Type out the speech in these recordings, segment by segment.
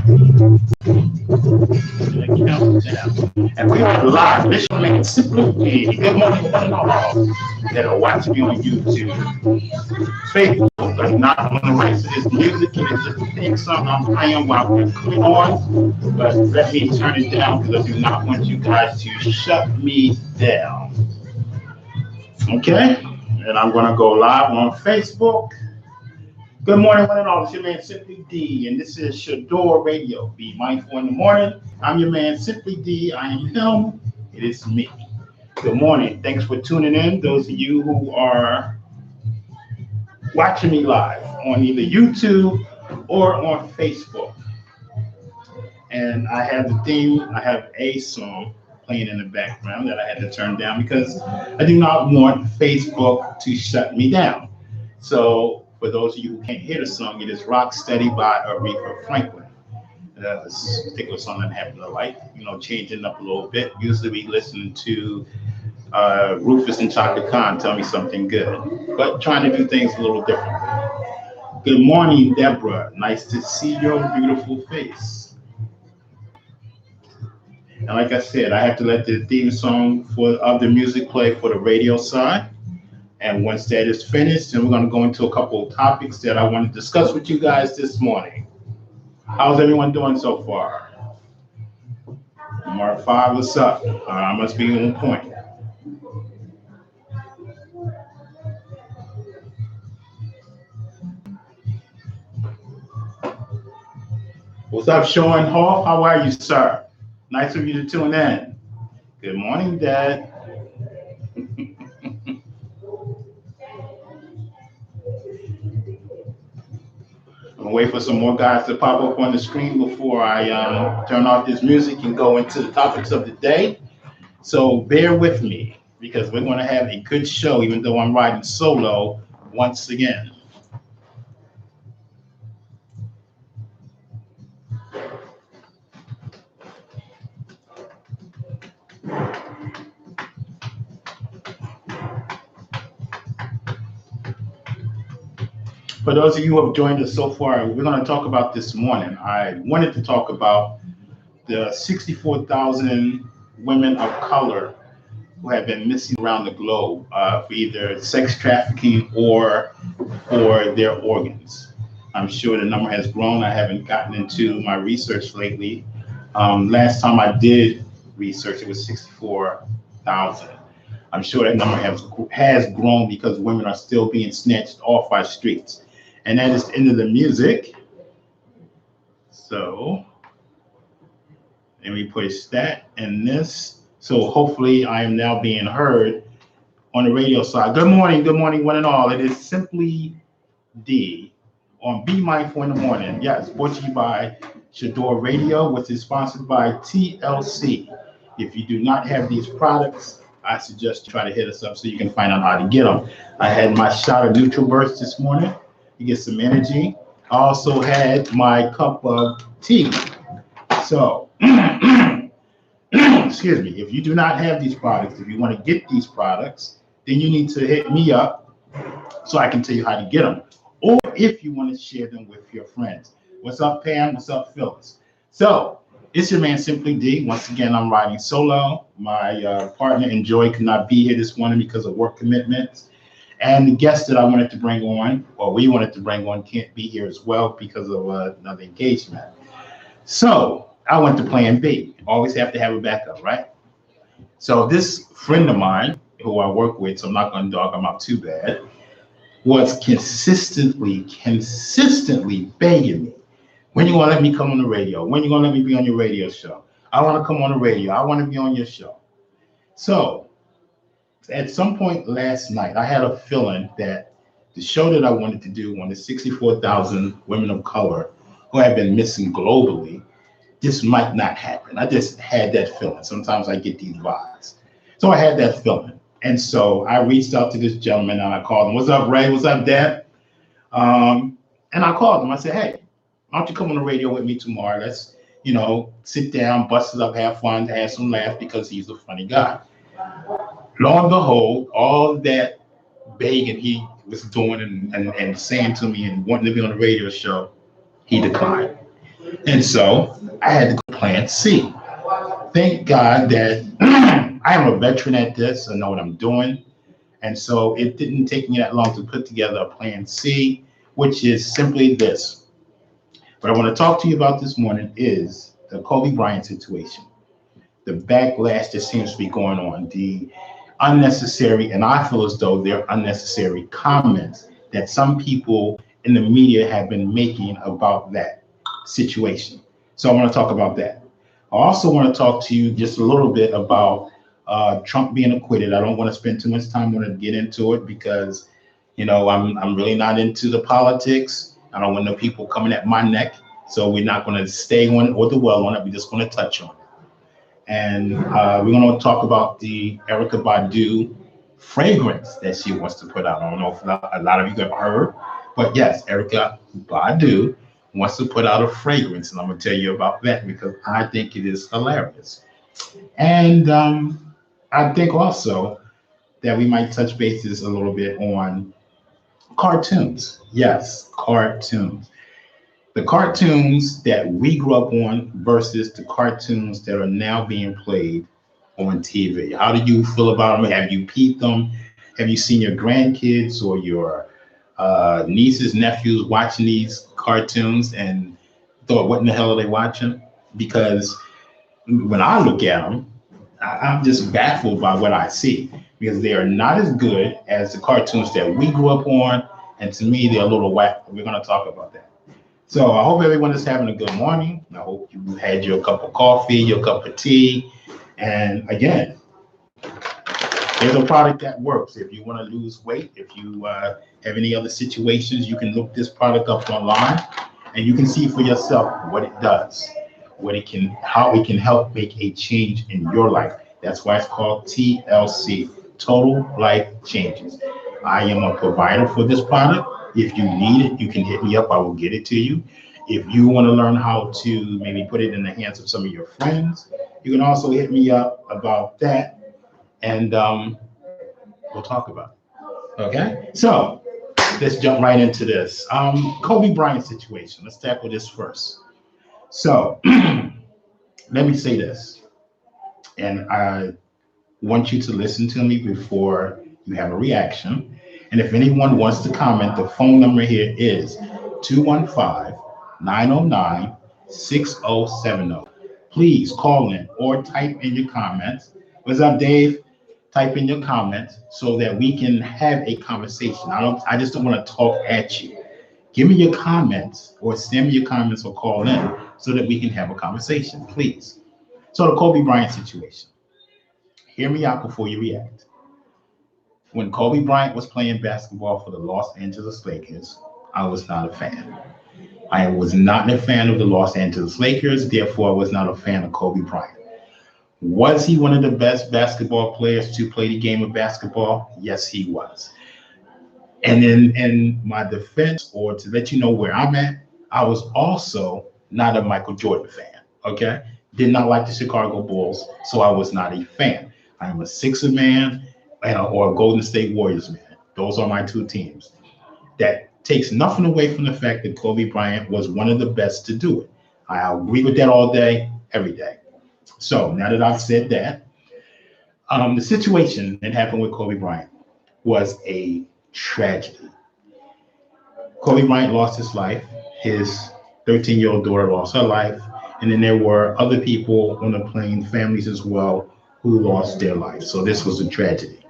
Countdown. And we are live. This your man Simply. Good morning, one and all that are watching me on YouTube, Facebook. I'm not on the rights to this music. It is just a thing song I'm playing while we're coming on. But let me turn it down because I do not want you guys to shut me down. Okay? And I'm going to go live on Facebook. Good morning, one and all. It's your man Simply D, and this is Shador Radio. Be mindful in the morning. I'm your man Simply D. I am him. It is me. Good morning. Thanks for tuning in. Those of you who are watching me live on either YouTube or on Facebook. And I have the theme. I have a song playing in the background that I had to turn down because I do not want Facebook to shut me down. So for those of you who can't hear the song, it is Rock Steady by Aretha Franklin. This particular song I happen to like, changing up a little bit. Usually we listen to Rufus and Chaka Khan, Tell Me Something Good, but trying to do things a little different. Good morning, Deborah. Nice to see your beautiful face. And like I said, I have to let the theme song of the music play for the radio side. And once that is finished, then we're going to go into a couple of topics that I want to discuss with you guys this morning. How's everyone doing so far? Mark 5, what's up? I must be on point. What's up, Sean Hall? How are you, sir? Nice of you to tune in. Good morning, Dad. I'm wait for some more guys to pop up on the screen before I turn off this music and go into the topics of the day. So bear with me because we're going to have a good show, even though I'm riding solo once again. For those of you who have joined us so far, we're going to talk about this morning. I wanted to talk about the 64,000 women of color who have been missing around the globe for either sex trafficking or for their organs. I'm sure the number has grown. I haven't gotten into my research lately. Last time I did research, it was 64,000. I'm sure that number has grown because women are still being snatched off our streets. And that is the end of the music. So let me push that and this. So hopefully I am now being heard on the radio side. Good morning, one and all. It is Simply D on Be Mindful in the Morning. Yes, brought to you by Shador Radio, which is sponsored by TLC. If you do not have these products, I suggest you try to hit us up so you can find out how to get them. I had my shot of Neutral Burst this morning. You get some energy. I also had my cup of tea. So, excuse me, if you do not have these products, if you want to get these products, then you need to hit me up so I can tell you how to get them. Or if you want to share them with your friends. What's up, Pam? What's up, Phyllis? So, it's your man, Simply D. Once again, I'm riding solo. My partner, Enjoy, could not be here this morning because of work commitments. And the guest that I wanted to bring on, or we wanted to bring on, can't be here as well because of another engagement. So I went to plan B. Always have to have a backup, right? So this friend of mine who I work with, so I'm not going to dog him out too bad, was consistently begging me, when you going to let me come on the radio? When you going to let me be on your radio show? I want to come on the radio. I want to be on your show. So at some point last night, I had a feeling that the show that I wanted to do on the 64,000 women of color who have been missing globally, this might not happen. I just had that feeling. Sometimes I get these vibes. So I had that feeling. And so I reached out to this gentleman and I called him. What's up, Ray? What's up, Dad? And I called him. I said, hey, why don't you come on the radio with me tomorrow? Let's, sit down, bust it up, have fun, have some laughs because he's a funny guy. Lo and behold, all that begging he was doing and saying to me and wanting to be on the radio show, he declined. And so I had to go plan C. Thank God that I am a veteran at this. I know what I'm doing. And so it didn't take me that long to put together a plan C, which is simply this. What I want to talk to you about this morning is the Kobe Bryant situation, the backlash that seems to be going on, the unnecessary, and I feel as though they're unnecessary comments that some people in the media have been making about that situation. So I want to talk about that. I also want to talk to you just a little bit about Trump being acquitted. I don't want to spend too much time on it, get into it because, I'm really not into the politics. I don't want no people coming at my neck. So we're not going to stay on it or dwell on it. We're just going to touch on it. And we're going to talk about the Erica Badu fragrance that she wants to put out. I don't know if a lot of you have heard, but yes, Erica Badu wants to put out a fragrance, and I'm going to tell you about that because I think it is hilarious. And I think also that we might touch bases a little bit on cartoons. Yes, cartoons. The cartoons that we grew up on versus the cartoons that are now being played on TV. How do you feel about them? Have you peeped them? Have you seen your grandkids or your nieces, nephews watching these cartoons and thought, what in the hell are they watching? Because when I look at them, I'm just baffled by what I see because they are not as good as the cartoons that we grew up on. And to me, they're a little whack. We're going to talk about that. So I hope everyone is having a good morning. I hope you had your cup of coffee, your cup of tea. And again, there's a product that works. If you want to lose weight, if you have any other situations, you can look this product up online and you can see for yourself what it does, how it can help make a change in your life. That's why it's called TLC, Total Life Changes. I am a provider for this product. If you need it, you can hit me up. I will get it to you. If you want to learn how to maybe put it in the hands of some of your friends, you can also hit me up about that, and we'll talk about it. Okay? So let's jump right into this. Kobe Bryant situation. Let's tackle this first. So let me say this, and I want you to listen to me before you have a reaction. And if anyone wants to comment, the phone number here is 215-909-6070. Please call in or type in your comments. What's up, Dave? Type in your comments so that we can have a conversation. I just don't want to talk at you. Give me your comments or send me your comments or call in so that we can have a conversation, please. So the Kobe Bryant situation. Hear me out before you react. When Kobe Bryant was playing basketball for the Los Angeles Lakers, I was not a fan. I was not a fan of the Los Angeles Lakers, therefore I was not a fan of Kobe Bryant. Was he one of the best basketball players to play the game of basketball? Yes, he was. And in my defense, or to let you know where I'm at, I was also not a Michael Jordan fan. Okay. Did not like the Chicago Bulls, so I was not a fan. I am a Sixer man or a Golden State Warriors man. Those are my two teams. That takes nothing away from the fact that Kobe Bryant was one of the best to do it. I agree with that all day, every day. So now that I've said that, the situation that happened with Kobe Bryant was a tragedy. Kobe Bryant lost his life. His 13-year-old daughter lost her life. And then there were other people on the plane, families as well, who lost their life. So this was a tragedy.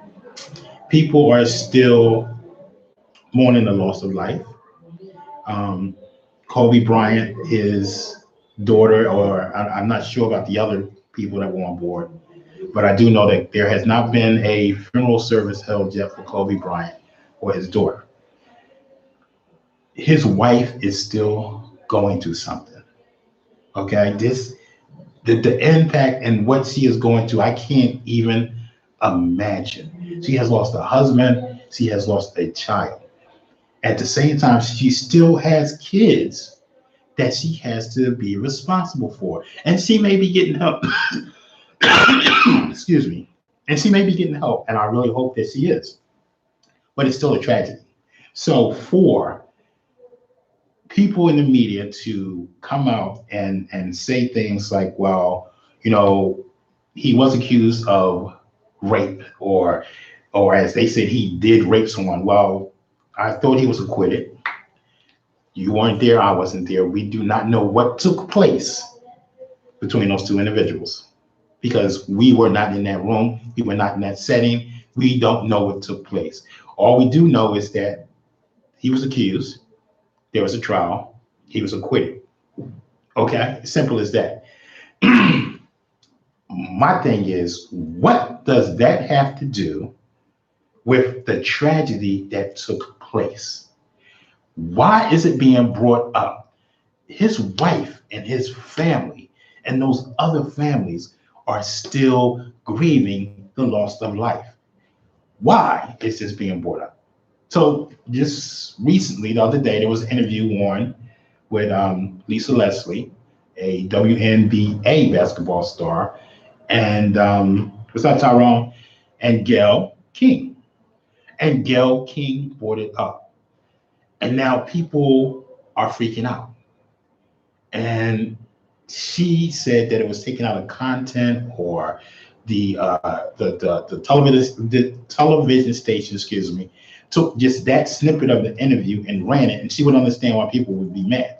People are still mourning the loss of life. Um, Kobe Bryant, his daughter, or I'm not sure about the other people that were on board, but I do know that there has not been a funeral service held yet for Kobe Bryant or his daughter. His wife is still going through something. Okay, the impact and what she is going through, I can't even imagine. She has lost a husband. She has lost a child. At the same time, she still has kids that she has to be responsible for, and she may be getting help. Excuse me. And she may be getting help, and I really hope that she is. But it's still a tragedy. So for people in the media to come out and say things like, well, you know, he was accused of rape, or as they said, he did rape someone. Well, I thought he was acquitted. You weren't there, I wasn't there. We do not know what took place between those two individuals because we were not in that room. We were not in that setting. We don't know what took place. All we do know is that he was accused. There was a trial. He was acquitted. Okay, simple as that. My thing is, what does that have to do with the tragedy that took place? Why is it being brought up? His wife and his family and those other families are still grieving the loss of life. Why is this being brought up? So just recently, the other day, there was an interview on with Lisa Leslie, a WNBA basketball star, and was that Tyrone and Gail King. And Gail King brought it up. And now people are freaking out. And she said that it was taken out of content, or the television station, excuse me, took just that snippet of the interview and ran it, and she would understand why people would be mad.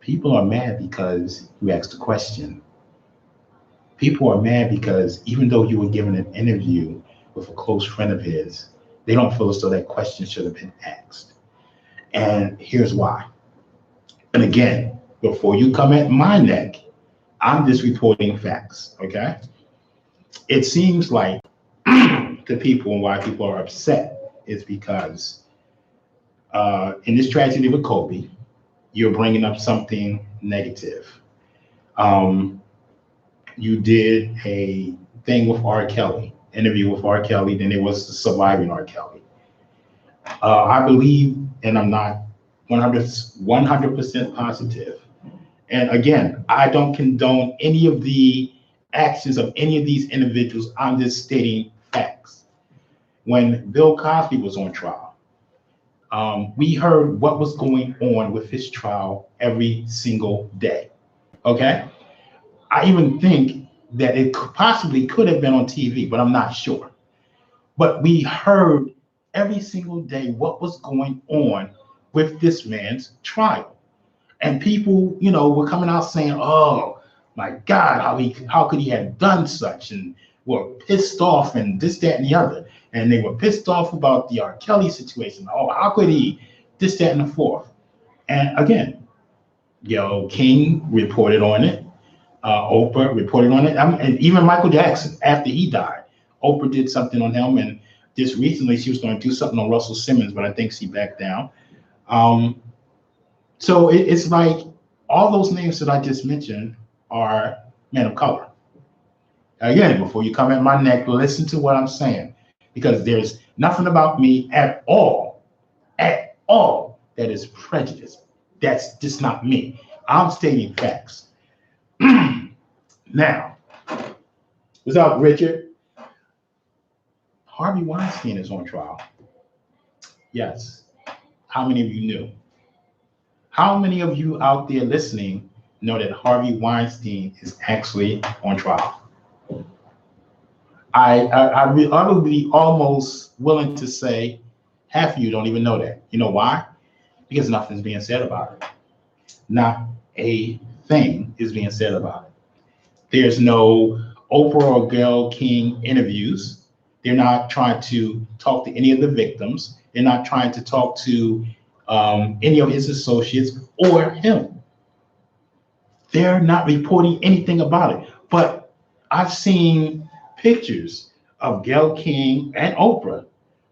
People are mad because you asked a question. People are mad because even though you were given an interview with a close friend of his, they don't feel as though that question should have been asked. And here's why. And again, before you come at my neck, I'm just reporting facts, okay? It seems like the people and why people are upset is because in this tragedy with Kobe, you're bringing up something negative. You did a thing with R. Kelly, interview with R. Kelly, then there was the surviving R. Kelly. I believe, and I'm not 100% positive. And again, I don't condone any of the actions of any of these individuals. I'm just stating facts. When Bill Cosby was on trial, we heard what was going on with his trial every single day. Okay? I even think that it possibly could have been on TV, but I'm not sure. But we heard every single day what was going on with this man's trial. And people, you know, were coming out saying, oh my God, how could he have done such? And were pissed off and this, that, and the other. And they were pissed off about the R. Kelly situation. Oh, how could he? This, that, and the fourth. And again, King reported on it. Oprah reported on it. And even Michael Jackson, after he died, Oprah did something on him. And just recently, she was going to do something on Russell Simmons, but I think she backed down. So it's like all those names that I just mentioned are men of color. Again, before you come at my neck, listen to what I'm saying, because there's nothing about me at all, that is prejudice. That's just not me. I'm stating facts. Now, what's up, Richard? Harvey Weinstein is on trial. Yes. How many of you knew? How many of you out there listening know that Harvey Weinstein is actually on trial? I would be almost willing to say half of you don't even know that. You know why? Because nothing's being said about it. Not a thing is being said about it. There's no Oprah or Gayle King interviews. They're not trying to talk to any of the victims. They're not trying to talk to any of his associates or him. They're not reporting anything about it. But I've seen pictures of Gayle King and Oprah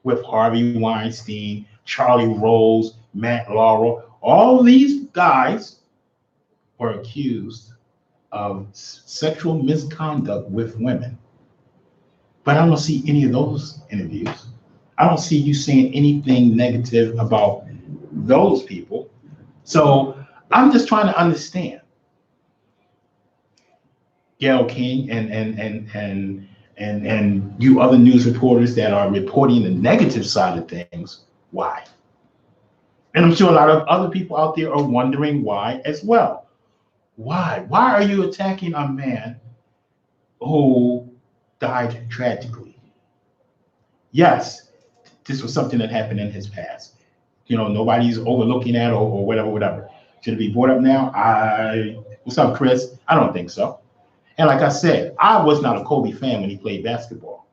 with Harvey Weinstein, Charlie Rose, Matt Lauer. All these guys were accused of sexual misconduct with women. But I don't see any of those interviews. I don't see you saying anything negative about those people. So I'm just trying to understand. Gayle King and you other news reporters that are reporting the negative side of things, why? And I'm sure a lot of other people out there are wondering why as well. Why? Why are you attacking a man who died tragically? Yes, this was something that happened in his past. Nobody's overlooking that or whatever, whatever. Should it be brought up now? What's up, Chris? I don't think so. And like I said, I was not a Kobe fan when he played basketball.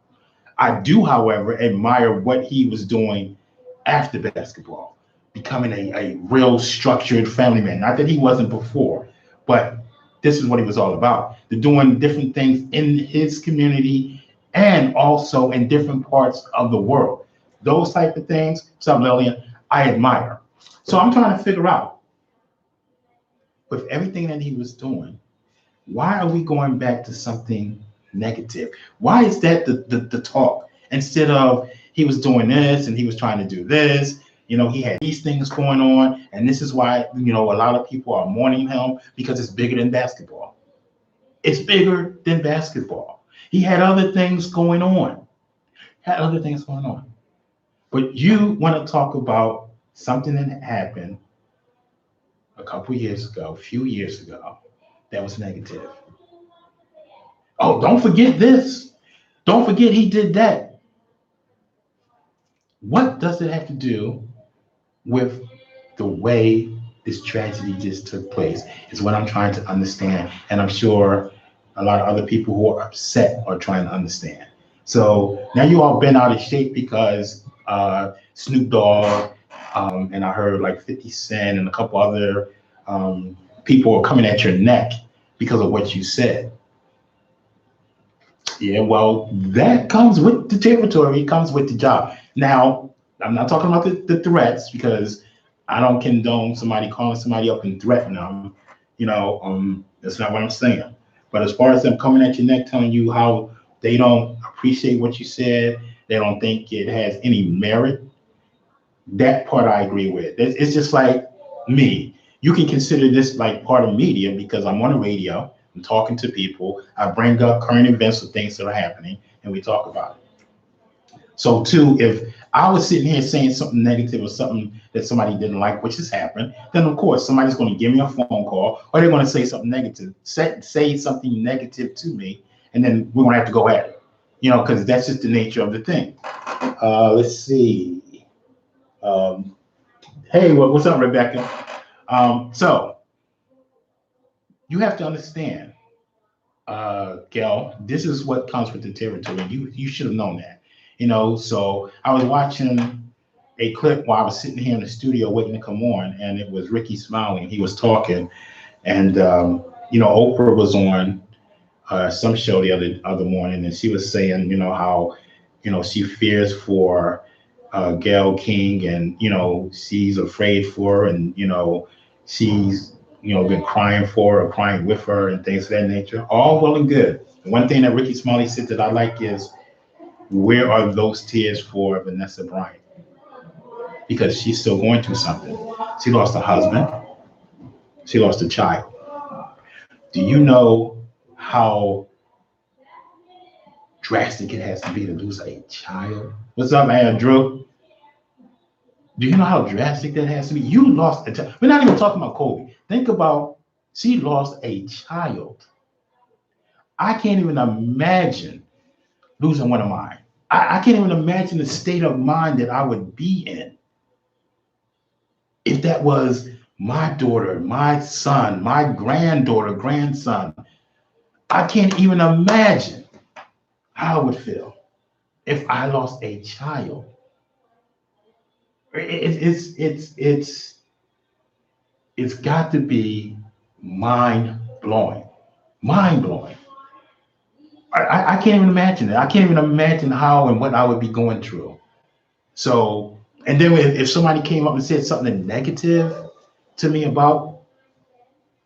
I do, however, admire what he was doing after basketball, becoming a real structured family man. Not that he wasn't before, but this is what he was all about. They're doing different things in his community and also in different parts of the world. Those type of things, some Lillian, I admire. So I'm trying to figure out, with everything that he was doing, why are we going back to something negative? Why is that the talk? Instead of he was doing this and he was trying to do this, he had these things going on, and this is why, a lot of people are mourning him because it's bigger than basketball. It's bigger than basketball. He had other things going on. But you want to talk about something that happened a few years ago, that was negative. Oh, don't forget this. Don't forget he did that. What does it have to do with the way this tragedy just took place? Is what I'm trying to understand. And I'm sure a lot of other people who are upset are trying to understand. So now you all been out of shape because Snoop Dogg, and I heard like 50 Cent and a couple other people are coming at your neck because of what you said. Yeah, well, that comes with the territory. It comes with the job. Now, I'm not talking about the threats because I don't condone somebody calling somebody up and threatening them. That's not what I'm saying. But as far as them coming at your neck, telling you how they don't appreciate what you said, they don't think it has any merit, that part I agree with. It's just like me. You can consider this like part of media because I'm on the radio. I'm talking to people. I bring up current events or things that are happening, and we talk about it. So, too, if I was sitting here saying something negative or something that somebody didn't like, which has happened, then of course somebody's going to give me a phone call or they're going to say something negative, say something negative to me, and then we're going to have to go at it, because that's just the nature of the thing. Let's see. Hey, what's up, Rebecca? So you have to understand, Gail, this is what comes with the territory. You should have known that. So I was watching a clip while I was sitting here in the studio waiting to come on, and it was Ricky Smiley. He was talking, and Oprah was on some show the other morning, and she was saying, how she fears for Gail King, and she's afraid for her, and she's been crying for her or crying with her and things of that nature. All well and good. The one thing that Ricky Smiley said that I like is, where are those tears for Vanessa Bryant? Because she's still going through something. She lost a husband. She lost a child. Do you know how drastic it has to be to lose a child? What's up, man, Drew? Do you know how drastic that has to be? You lost a child. We're not even talking about Kobe. Think about, she lost a child. I can't even imagine losing one of mine. I can't even imagine the state of mind that I would be in if that was my daughter, my son, my granddaughter, grandson. I can't even imagine how I would feel if I lost a child. It's got to be mind blowing, mind blowing. I can't even imagine it. I can't even imagine how and what I would be going through. So, and then if somebody came up and said something negative to me about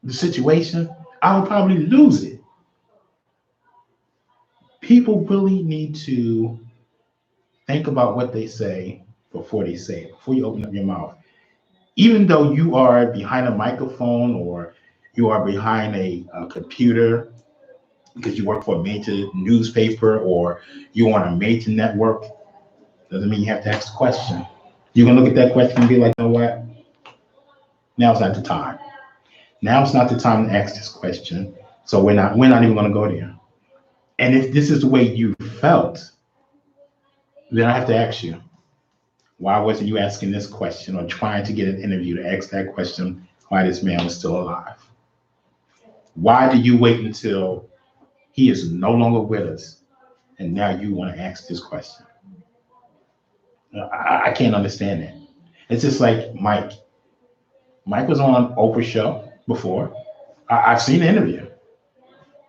the situation, I would probably lose it. People really need to think about what they say before they say it, before you open up your mouth. Even though you are behind a microphone or you are behind a computer because you work for a major newspaper or you're on a major network, doesn't mean you have to ask a question. You can look at that question and be like, you know what? Now's not the time. Now it's not the time to ask this question. So we're not even going to go there. And if this is the way you felt, then I have to ask you, why wasn't you asking this question or trying to get an interview to ask that question why this man was still alive? Why do you wait until he is no longer with us and now you want to ask this question? I can't understand that. It's just like Mike. Mike was on Oprah's show before. I've seen the interview.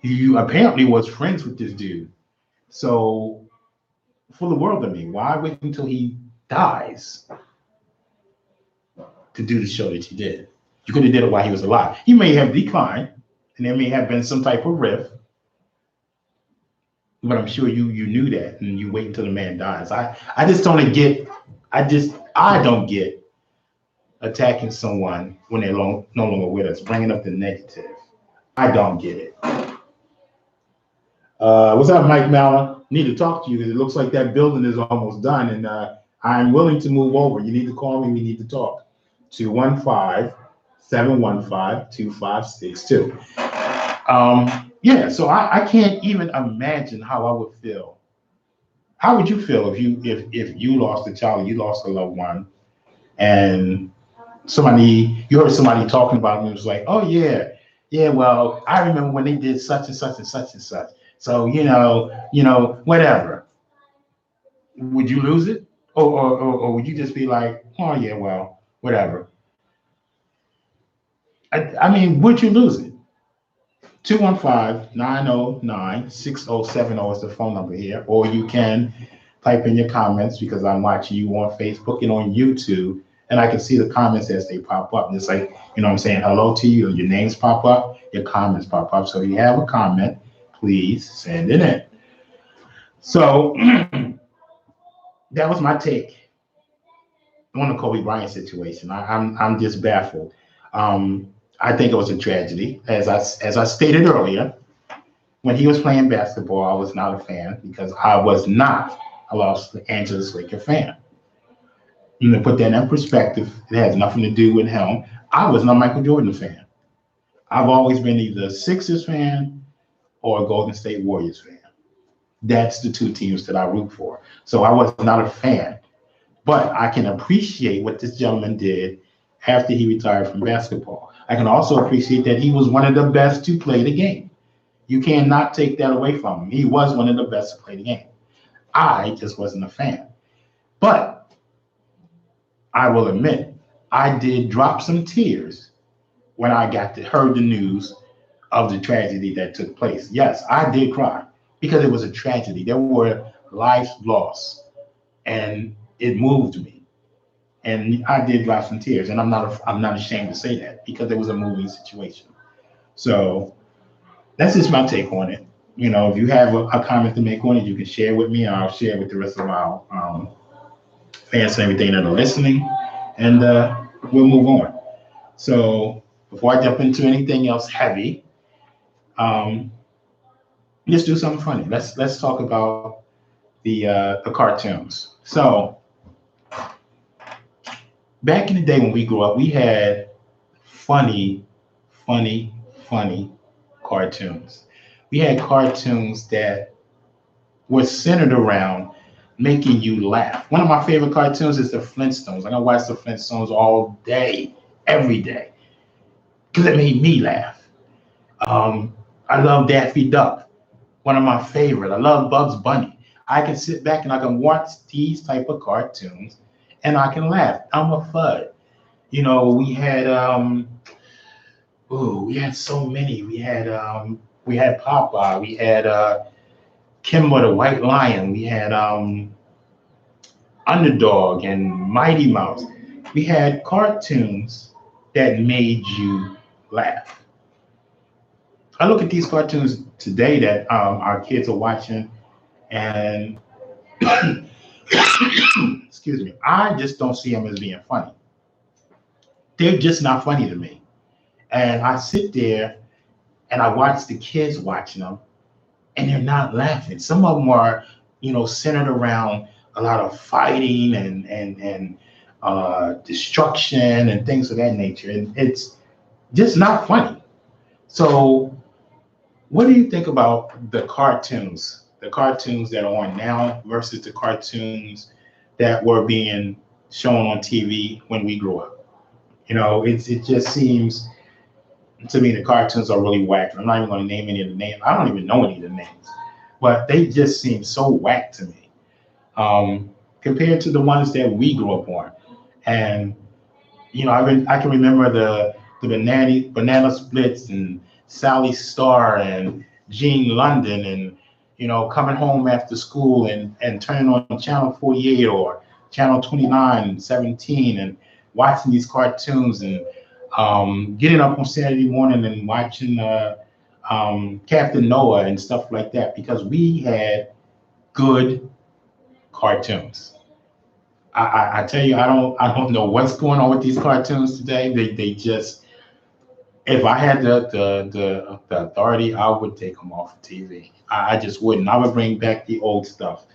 He apparently was friends with this dude. So, for the world of me, why wait until he dies to do the show that you did? You could have did it while he was alive. He may have declined, and there may have been some type of rift, but I'm sure you knew that, and you wait until the man dies. I just don't get. I don't get attacking someone when they're no longer with us, bringing up the negative. I don't get it. What's up, Mike Mallon? Need to talk to you because it looks like that building is almost done, and I'm willing to move over. You need to call me. We need to talk. 215-715-2562. Yeah, so I can't even imagine how I would feel. How would you feel if you lost a child, you lost a loved one, and you heard somebody talking about it and it was like, oh yeah, well, I remember when they did such and such and such and such. So whatever. Would you lose it? Or would you just be like, oh yeah, well, whatever. I mean, would you lose it? 215-909-6070 is the phone number here. Or you can type in your comments because I'm watching you on Facebook and on YouTube. And I can see the comments as they pop up. And it's like, I'm saying hello to you. Your names pop up, your comments pop up. So if you have a comment, please send it in. So that was my take on the Kobe Bryant situation. I'm just baffled. I think it was a tragedy. As I stated earlier, when he was playing basketball, I was not a fan because I was not a Los Angeles Lakers fan. To put that in perspective, it has nothing to do with him. I was not a Michael Jordan fan. I've always been either a Sixers fan or a Golden State Warriors fan. That's the two teams that I root for. So I was not a fan. But I can appreciate what this gentleman did after he retired from basketball. I can also appreciate that he was one of the best to play the game. You cannot take that away from him. He was one of the best to play the game. I just wasn't a fan. But I will admit, I did drop some tears when I heard the news of the tragedy that took place. Yes, I did cry because it was a tragedy. There were lives lost, and it moved me. And I did drop some tears, and I'm not ashamed to say that because it was a moving situation. So that's just my take on it. If you have a comment to make on it, you can share with me, and I'll share with the rest of our fans and everything that are listening, and we'll move on. So before I jump into anything else heavy, let's do something funny. Let's talk about the cartoons. So back in the day when we grew up, we had funny cartoons. We had cartoons that were centered around making you laugh. One of my favorite cartoons is the Flintstones. I can watch the Flintstones all day, every day, because it made me laugh. I love Daffy Duck, one of my favorite. I love Bugs Bunny. I can sit back and I can watch these type of cartoons and I can laugh. Elmer Fudd. We had we had so many. We had Popeye. We had Kimba the White Lion. We had Underdog and Mighty Mouse. We had cartoons that made you laugh. I look at these cartoons today that our kids are watching, and excuse me, I just don't see them as being funny. They're just not funny to me. And I sit there and I watch the kids watching them, and they're not laughing. Some of them are, centered around a lot of fighting and destruction and things of that nature, and it's just not funny. So, what do you think about the cartoons that are on now versus the cartoons that were being shown on TV when we grew up? It just seems to me the cartoons are really whack. I'm not even going to name any of the names. I don't even know any of the names, but they just seem so whack to me, compared to the ones that we grew up on. And I can remember the banana splits and Sally Star and Gene London, and coming home after school and turning on channel 48 or channel 29 and 17 and watching these cartoons, and getting up on Saturday morning and watching Captain Noah and stuff like that, because we had good cartoons. I tell you, I don't know what's going on with these cartoons today. They just, if I had the authority, I would take them off of TV. I just wouldn't. I would bring back the old stuff.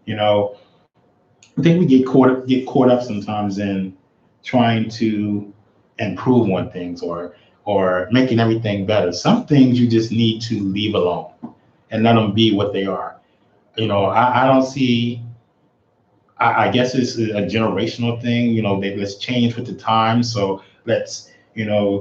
You know, I think we get caught up sometimes in trying to improve on things, or making everything better. Some things you just need to leave alone and let them be what they are. I don't see. I guess it's a generational thing. Let's change with the times. So let's,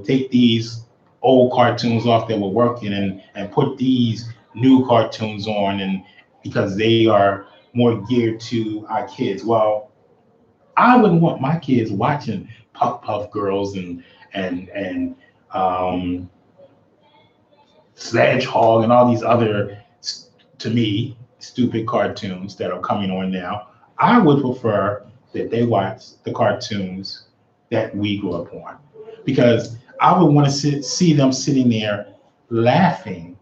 take these old cartoons off that were working, and put these new cartoons on, and because they are more geared to our kids. Well, I wouldn't want my kids watching Puff Puff Girls and um, Sledge Hog and all these other, to me, stupid cartoons that are coming on now. I would prefer that they watch the cartoons that we grew up on, because I would want to see them sitting there laughing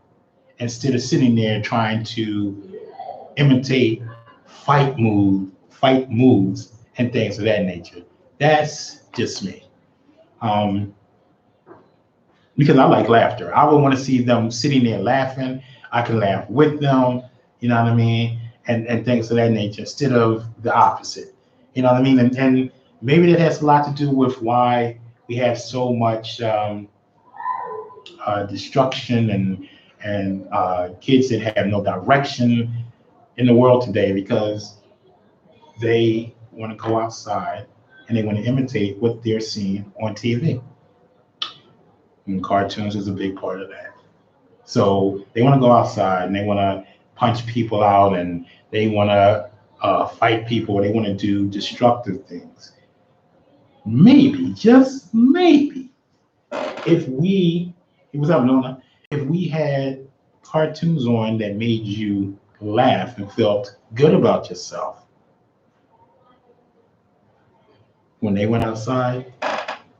instead of sitting there trying to imitate fight moves and things of that nature. That's just me. Um, because I like laughter. I would want to see them sitting there laughing. I can laugh with them, you know what I mean, and things of that nature, instead of the opposite. You know what I mean? And maybe that has a lot to do with why we have so much destruction, and kids that have no direction in the world today, because they want to go outside and they want to imitate what they're seeing on TV. And cartoons is a big part of that. So they want to go outside and they want to punch people out, and they want to fight people, or they want to do destructive things. Maybe, just maybe, if we, it was up, Luna, if we had cartoons on that made you laugh and felt good about yourself when they went outside,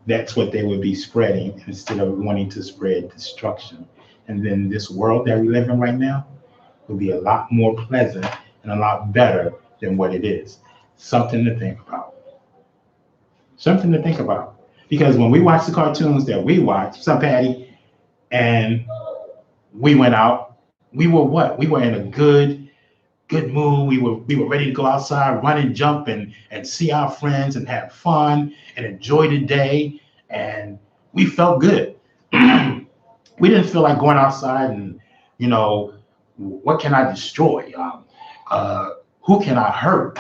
that's what they would be spreading, instead of wanting to spread destruction. And then this world that we live in right now will be a lot more pleasant and a lot better than what it is. Something to think about. Something to think about. Because when we watch the cartoons that we watch, some Patty, and we went out, we were what? We were in a good mood. We were ready to go outside, run and jump, and see our friends and have fun and enjoy the day. And we felt good. We didn't feel like going outside and, you know, what can I destroy? Uh, who can I hurt?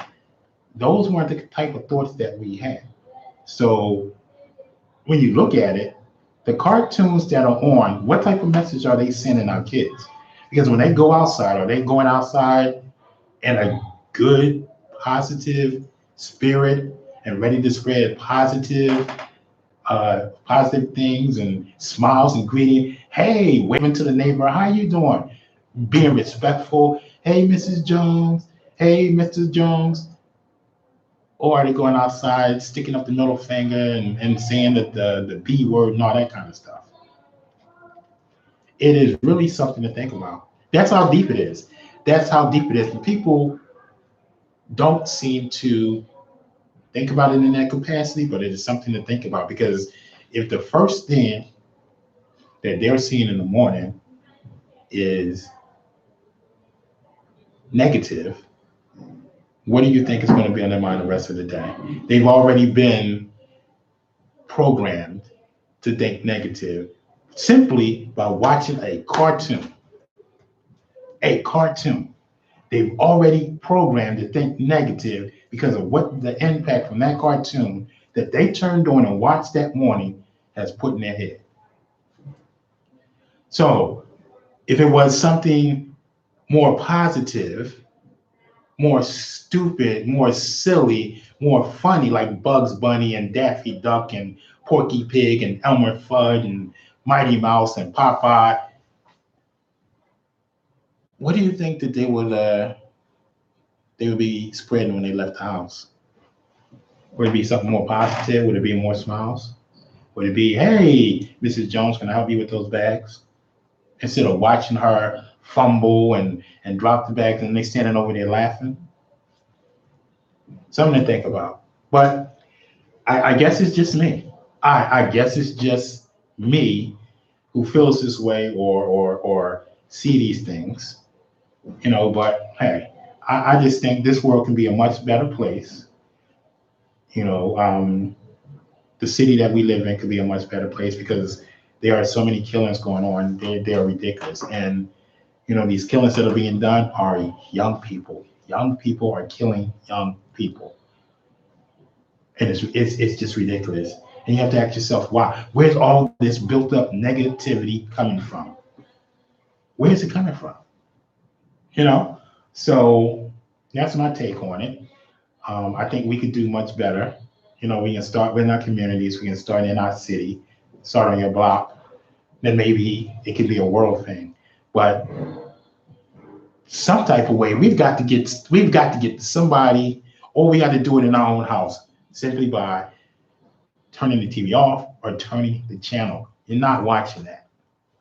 Those weren't the type of thoughts that we had. So when you look at it, the cartoons that are on, what type of message are they sending our kids? Because when they go outside, are they going outside in a good, positive spirit and ready to spread positive things and smiles and greeting? Hey, waving to the neighbor, how you doing? Being respectful. Hey, Mrs. Jones. Hey, Mr. Jones. Or are they going outside, sticking up the middle finger and saying that the B word and all that kind of stuff? It is really something to think about. That's how deep it is. That's how deep it is. And people don't seem to think about it in that capacity, but it is something to think about, because if the first thing that they're seeing in the morning is negative, what do you think is going to be on their mind the rest of the day? They've already been programmed to think negative simply by watching a cartoon. A cartoon. They've already programmed to think negative because of what the impact from that cartoon that they turned on and watched that morning has put in their head. So if it was something more positive, more stupid, more silly, more funny, like Bugs Bunny and Daffy Duck and Porky Pig and Elmer Fudd and Mighty Mouse and Popeye, what do you think that they would be spreading when they left the house? Would it be something more positive? Would it be more smiles? Would it be, hey, Mrs. Jones, can I help you with those bags? Instead of watching her fumble and drop the bags and they standing over there laughing? Something to think about. But I guess it's just me. I guess it's just me who feels this way or see these things, but hey, I just think this world can be a much better place. The city that we live in could be a much better place because there are so many killings going on. They're ridiculous. And, these killings that are being done are young people. Young people are killing young people. And it's just ridiculous. And you have to ask yourself, why? Where's all this built up negativity coming from? Where's it coming from? So that's my take on it. I think we could do much better. We can start within our communities. We can start in our city, start on your block. Then maybe it could be a world thing. But some type of way, we've got to get to somebody, or we got to do it in our own house simply by turning the TV off or turning the channel. You're not watching that.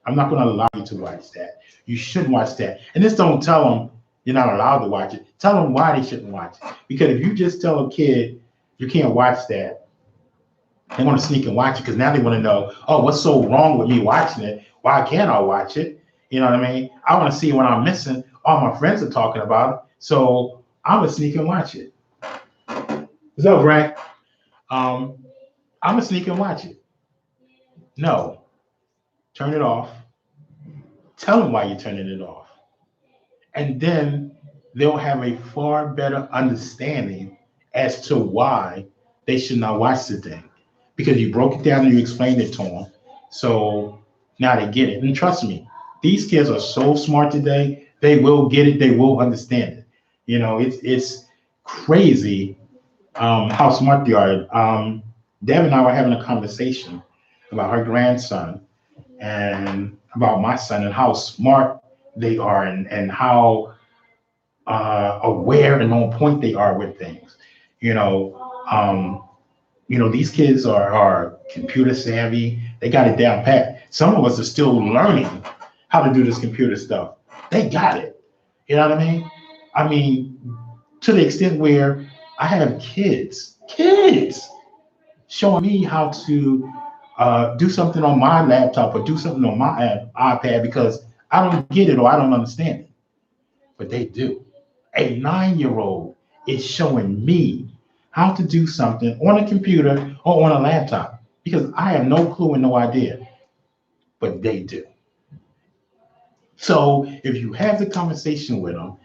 I'm not going to allow you to watch that. You should watch that. And just don't tell them you're not allowed to watch it. Tell them why they shouldn't watch it. Because if you just tell a kid you can't watch that, they want to sneak and watch it because now they want to know, oh, what's so wrong with me watching it? Why can't I watch it? You know what I mean? I want to see what I'm missing. All my friends are talking about it. So I'm going to sneak and watch it. What's up, Frank? I'm going to sneak and watch it. No. Turn it off. Tell them why you're turning it off. And then they'll have a far better understanding as to why they should not watch the thing. Because you broke it down and you explained it to them. So now they get it. And trust me, these kids are so smart today. They will get it. They will understand it. It's crazy how smart they are. Deb and I were having a conversation about her grandson and about my son and how smart they are and how aware and on point they are with things. These kids are computer savvy. They got it down pat. Some of us are still learning how to do this computer stuff. They got it. You know what I mean? I mean, to the extent where I have kids showing me how to do something on my laptop or do something on my iPad because I don't get it or I don't understand it. But they do. A 9-year-old is showing me how to do something on a computer or on a laptop because I have no clue and no idea, but they do. So if you have the conversation with them,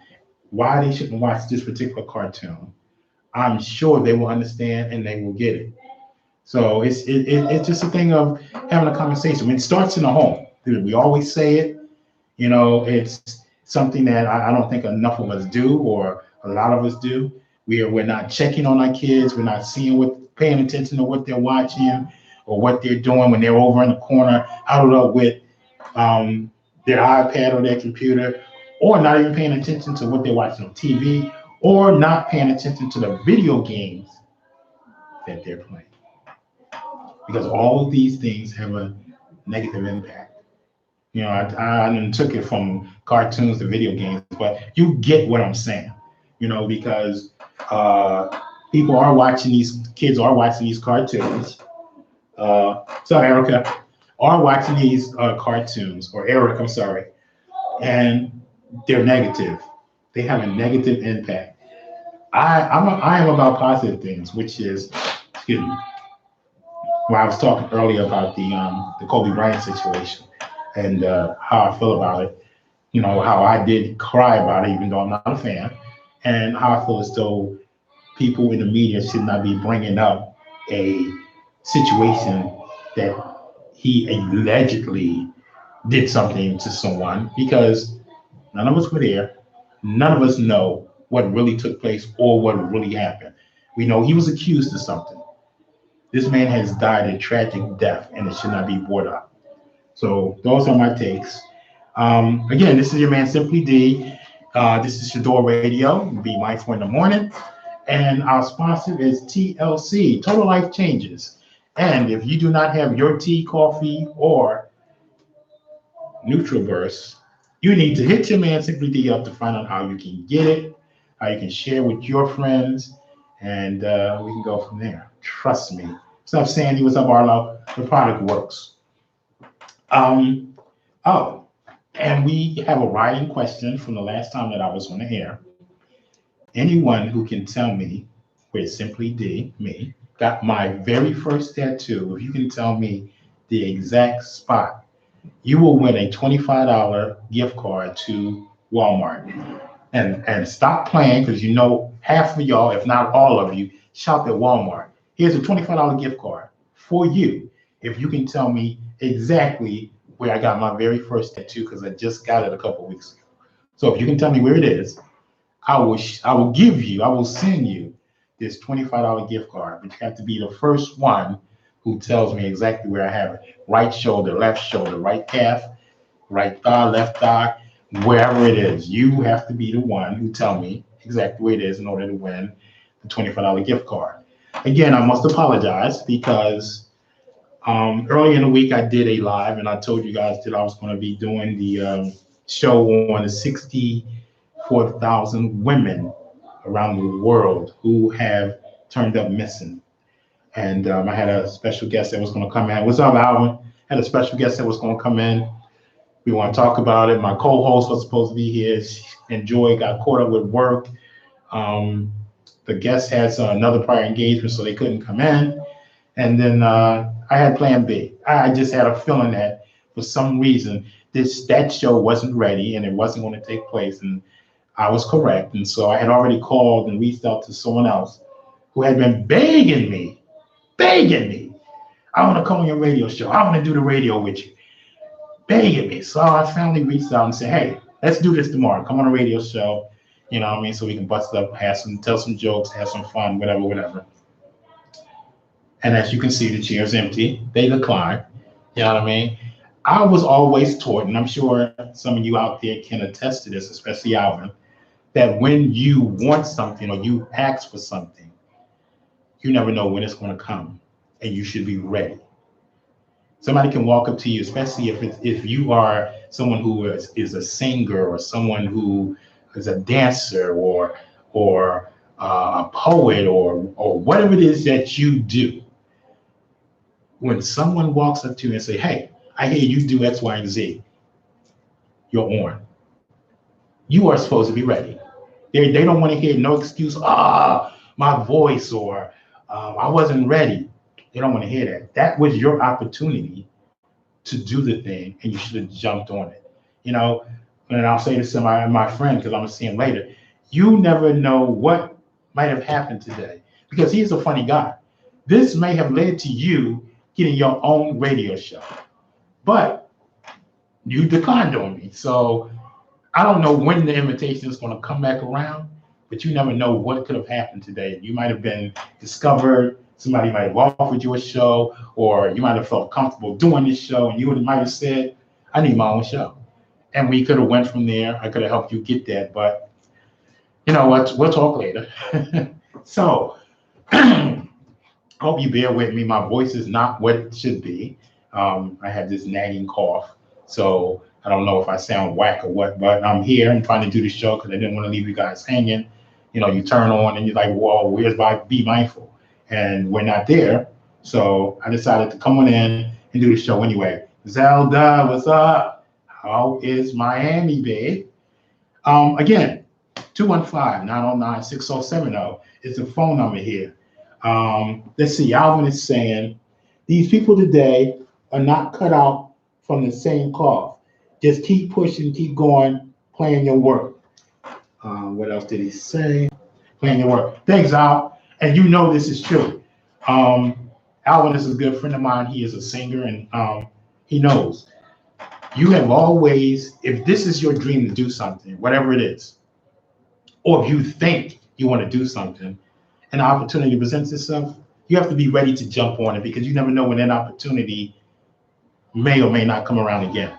why they shouldn't watch this particular cartoon, I'm sure they will understand and they will get it. So it's just a thing of having a conversation. It starts in the home. We always say it. It's something that I don't think enough of us do, or a lot of us do. We're not checking on our kids. We're not paying attention to what they're watching or what they're doing when they're over in the corner, huddled up with their iPad or their computer, or not even paying attention to what they're watching on TV, or not paying attention to the video games that they're playing. Because all of these things have a negative impact. I took it from cartoons to video games, but you get what I'm saying, because kids are watching these cartoons. So Erica are watching these cartoons, or Eric, I'm sorry, and they're negative. They have a negative impact. I am about positive things, which is, excuse me, when I was talking earlier about the Kobe Bryant situation and how I feel about it. You know, how I did cry about it, even though I'm not a fan, and how I feel as though people in the media should not be bringing up a situation that he allegedly did something to someone, because none of us were there. None of us know what really took place or what really happened. We know he was accused of something. This man has died a tragic death, and it should not be brought up. So those are my takes. Again, this is your man Simply D. This is Shador Radio. Be mindful in the morning. And our sponsor is TLC, Total Life Changes. And if you do not have your tea, coffee, or NutriBurst, you need to hit your man Simply D up to find out how you can get it, how you can share with your friends, and we can go from there. Trust me. What's up, Sandy? What's up, Arlo? The product works. Um, oh, and we have a writing question from the last time that I was on the air. Anyone who can tell me where Simply D, me, got my very first tattoo, if you can tell me the exact spot, you will win a $25 gift card to Walmart. And stop playing, because you know half of y'all, if not all of you, shop at Walmart. Here's a $25 gift card for you if you can tell me exactly where I got my very first tattoo, because I just got it a couple weeks ago. So if you can tell me where it is, I will send you this $25 gift card. But you have to be the first one who tells me exactly where I have it. Right shoulder, right calf, right thigh, left thigh, wherever it is. You have to be the one who tell me exactly where it is in order to win the $25 gift card. Again, I must apologize because earlier in the week I did a live and I told you guys that I was going to be doing the show on the 64,000 women around the world who have turned up missing. And I had a special guest that was going to come in. What's up, Alvin? Had a special guest that was going to come in. We want to talk about it. My co-host was supposed to be here. Enjoy, got caught up with work. The guest has another prior engagement, so they couldn't come in. And then I had Plan B. I just had a feeling that for some reason that show wasn't ready and it wasn't going to take place. And I was correct. And so I had already called and reached out to someone else who had been begging me. I want to come on your radio show. I want to do the radio with you. Begging me. So I finally reached out and said, hey, let's do this tomorrow. Come on a radio show. You know what I mean? So we can bust up, tell some jokes, have some fun, whatever. And as you can see, the chair's empty. They declined. You know what I mean? I was always taught, and I'm sure some of you out there can attest to this, especially Alvin, that when you want something or you ask for something, you never know when it's going to come, and you should be ready. Somebody can walk up to you, especially if you are someone who is a singer or someone who is a dancer or a poet or whatever it is that you do. When someone walks up to you and say, hey, I hear you do X, Y, and Z, you're on. You are supposed to be ready. They don't want to hear no excuse, my voice, or I wasn't ready. They don't want to hear that. That was your opportunity to do the thing, and you should have jumped on it. You know, and I'll say this to my friend, because I'm going to see him later. You never know what might have happened today, because he's a funny guy. This may have led to you getting your own radio show, but you declined on me. So I don't know when the invitation is going to come back around, but you never know what could have happened today. You might have been discovered. Somebody might have offered you a show, or you might have felt comfortable doing this show, and you might have said, I need my own show. And we could have went from there. I could have helped you get that, but you know what? We'll talk later. So I hope you bear with me. My voice is not what it should be. I have this nagging cough, so I don't know if I sound whack or what, but I'm here. I'm trying to do the show because I didn't want to leave you guys hanging. You know, you turn on and you're like, whoa, where's my Be Mindful? And we're not there. So I decided to come on in and do the show anyway. Zelda, what's up? How is Miami, babe? Again, 215-909-6070 is the phone number here. Let's see, Alvin is saying, these people today are not cut out from the same cloth. Just keep pushing, keep going, playing your work. What else did he say? Playing your work. Thanks, Al. And you know this is true. Alvin is a good friend of mine. He is a singer, and he knows. You have always, if this is your dream to do something, whatever it is, or if you think you want to do something, an opportunity presents itself, you have to be ready to jump on it, because you never know when that opportunity may or may not come around again.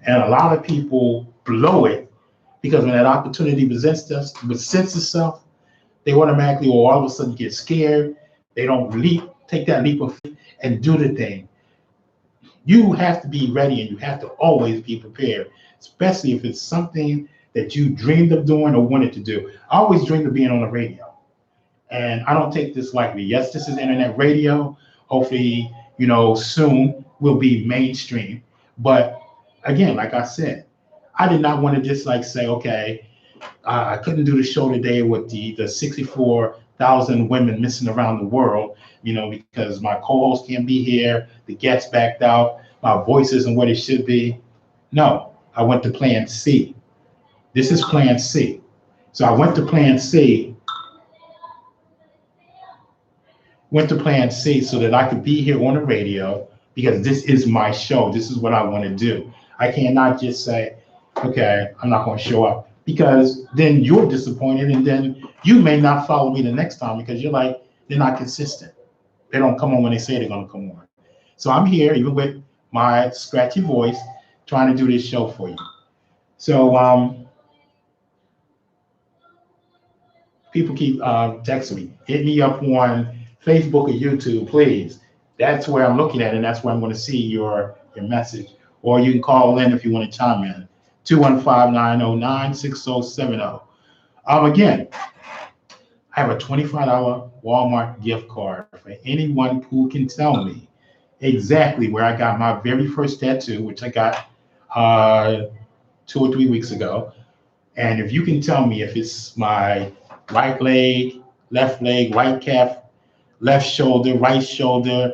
And a lot of people blow it because when that opportunity presents itself, they automatically or all of a sudden get scared. They don't take that leap of faith and do the thing. You have to be ready, and you have to always be prepared, especially if it's something that you dreamed of doing or wanted to do. I always dreamed of being on the radio, and I don't take this lightly. Yes, this is internet radio. Hopefully, soon will be mainstream. But again, like I said, I did not want to just say, okay, I couldn't do the show today with the 64,000 women missing around the world, because my co-host can't be here, the guest backed out, my voice isn't what it should be. No, I went to plan C. This is plan C. So I went to plan C so that I could be here on the radio, because this is my show. This is what I want to do. I cannot just say, okay, I'm not going to show up, because then you're disappointed, and then you may not follow me the next time because you're like, they're not consistent. They don't come on when they say they're going to come on. So I'm here, even with my scratchy voice, trying to do this show for you. So people keep texting me. Hit me up on Facebook or YouTube, please. That's where I'm looking at, and that's where I'm going to see your message. Or you can call in if you want to chime in. 215-909-6070. Again, I have a $25 Walmart gift card for anyone who can tell me exactly where I got my very first tattoo, which I got 2 or 3 weeks ago. And if you can tell me if it's my right leg, right calf, left shoulder, right shoulder,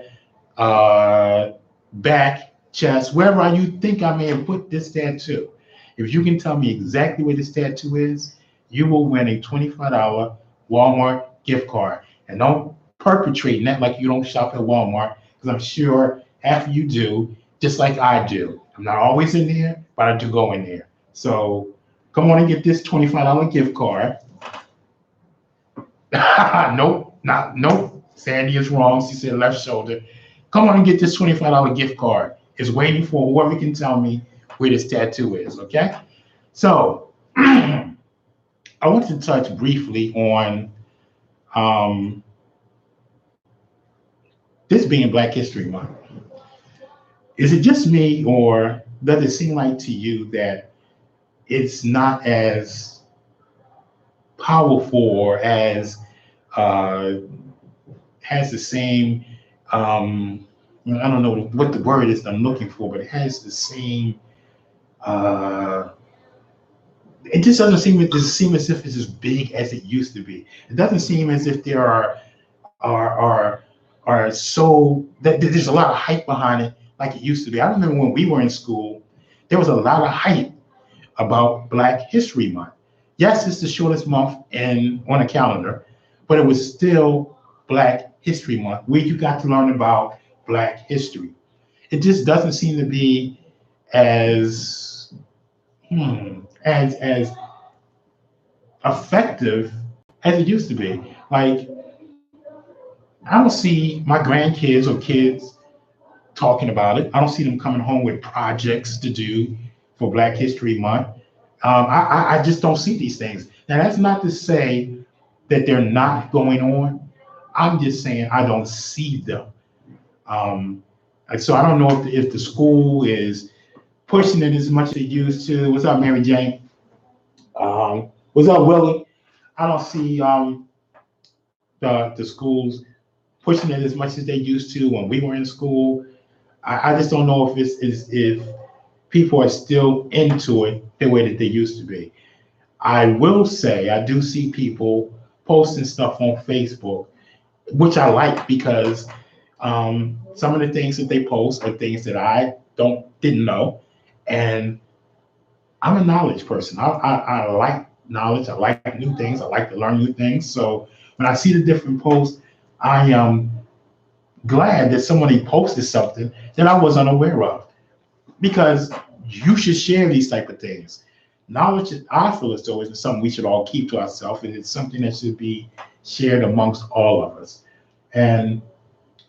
back, chest, wherever you think I may have put this tattoo. If you can tell me exactly where this tattoo is, you will win a $25 Walmart gift card. And don't perpetrate that like you don't shop at Walmart, because I'm sure half of you do, just like I do. I'm not always in there, but I do go in there. So come on and get this $25 gift card. Nope. Sandy is wrong. She said left shoulder. Come on and get this $25 gift card. It's waiting for whoever can tell me where this tattoo is, okay? So I want to touch briefly on this being Black History Month. Is it just me, or does it seem like to you that it's not as powerful or as has the same I don't know what the word is I'm looking for, but it has the same it just doesn't seem as if it's as big as it used to be. It doesn't seem as if there are so that there's a lot of hype behind it like it used to be. I remember when we were in school, there was a lot of hype about Black History Month. Yes, it's the shortest month on a calendar, but it was still Black History Month, where you got to learn about Black history. It just doesn't seem to be as effective as it used to be. Like, I don't see my grandkids or kids talking about it. I don't see them coming home with projects to do for Black History Month. I just don't see these things. Now, that's not to say that they're not going on. I'm just saying I don't see them. So I don't know if the school is pushing it as much as they used to. What's up, Mary Jane? What's up, Willie? I don't see the schools pushing it as much as they used to when we were in school. I just don't know if people are still into it the way that they used to be. I will say I do see people posting stuff on Facebook, which I like because some of the things that they post are things that I didn't know, and I'm a knowledge person. I like knowledge. I like new things. I like to learn new things. So when I see the different posts, I am glad that somebody posted something that I was unaware of, because you should share these type of things. Knowledge, I feel as though, is something we should all keep to ourselves, and it's something that should be shared amongst all of us. And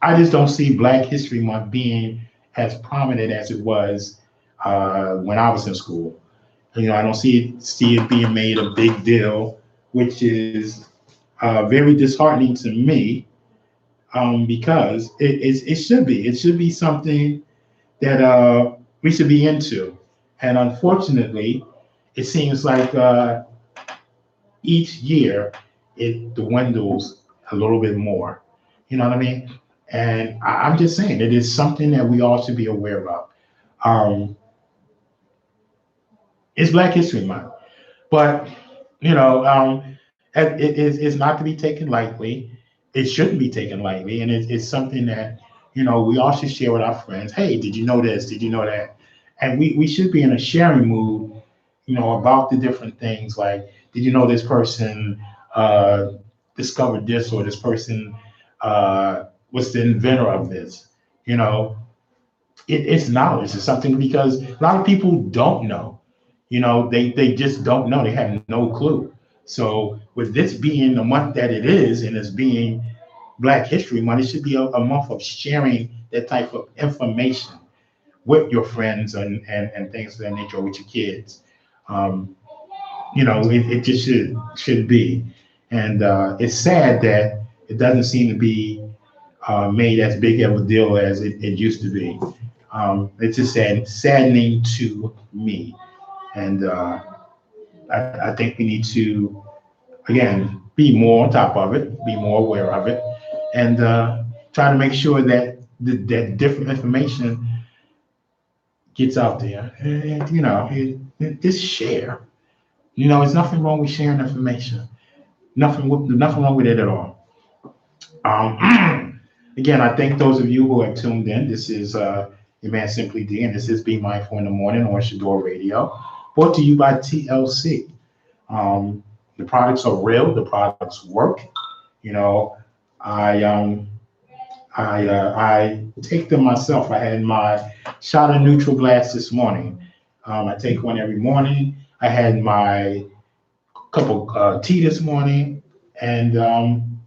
I just don't see Black History Month being as prominent as it was when I was in school. I don't see it being made a big deal, which is very disheartening to me, because it should be. It should be something that we should be into. And unfortunately, it seems like each year it dwindles a little bit more. You know what I mean? And I'm just saying it is something that we all should be aware of. Um, it's Black History Month, but you know, it's not to be taken lightly. It shouldn't be taken lightly, and it's something that we all should share with our friends. Hey, did you know this? Did you know that? And we should be in a sharing mood, about the different things. Like, did you know this person discovered this, or this person was the inventor of this? You know, it's knowledge. It's something, because a lot of people don't know. They just don't know. They have no clue. So with this being the month that it is, and it's being Black History Month, it should be a month of sharing that type of information with your friends, and things of that nature, with your kids. Um, it just should be. And it's sad that it doesn't seem to be made as big of a deal as it used to be. It's just saddening to me. And I think we need to, again, be more on top of it, be more aware of it, and try to make sure that that different information gets out there. And, just share. There's nothing wrong with sharing information. Nothing wrong with it at all. Again, I thank those of you who have tuned in. This is your man Simply D, and this is Be Mindful in the Morning on Shador Radio, brought to you by TLC. The products are real. The products work. You know, I I take them myself. I had my shot of neutral glass this morning. I take one every morning. I had my cup of tea this morning, and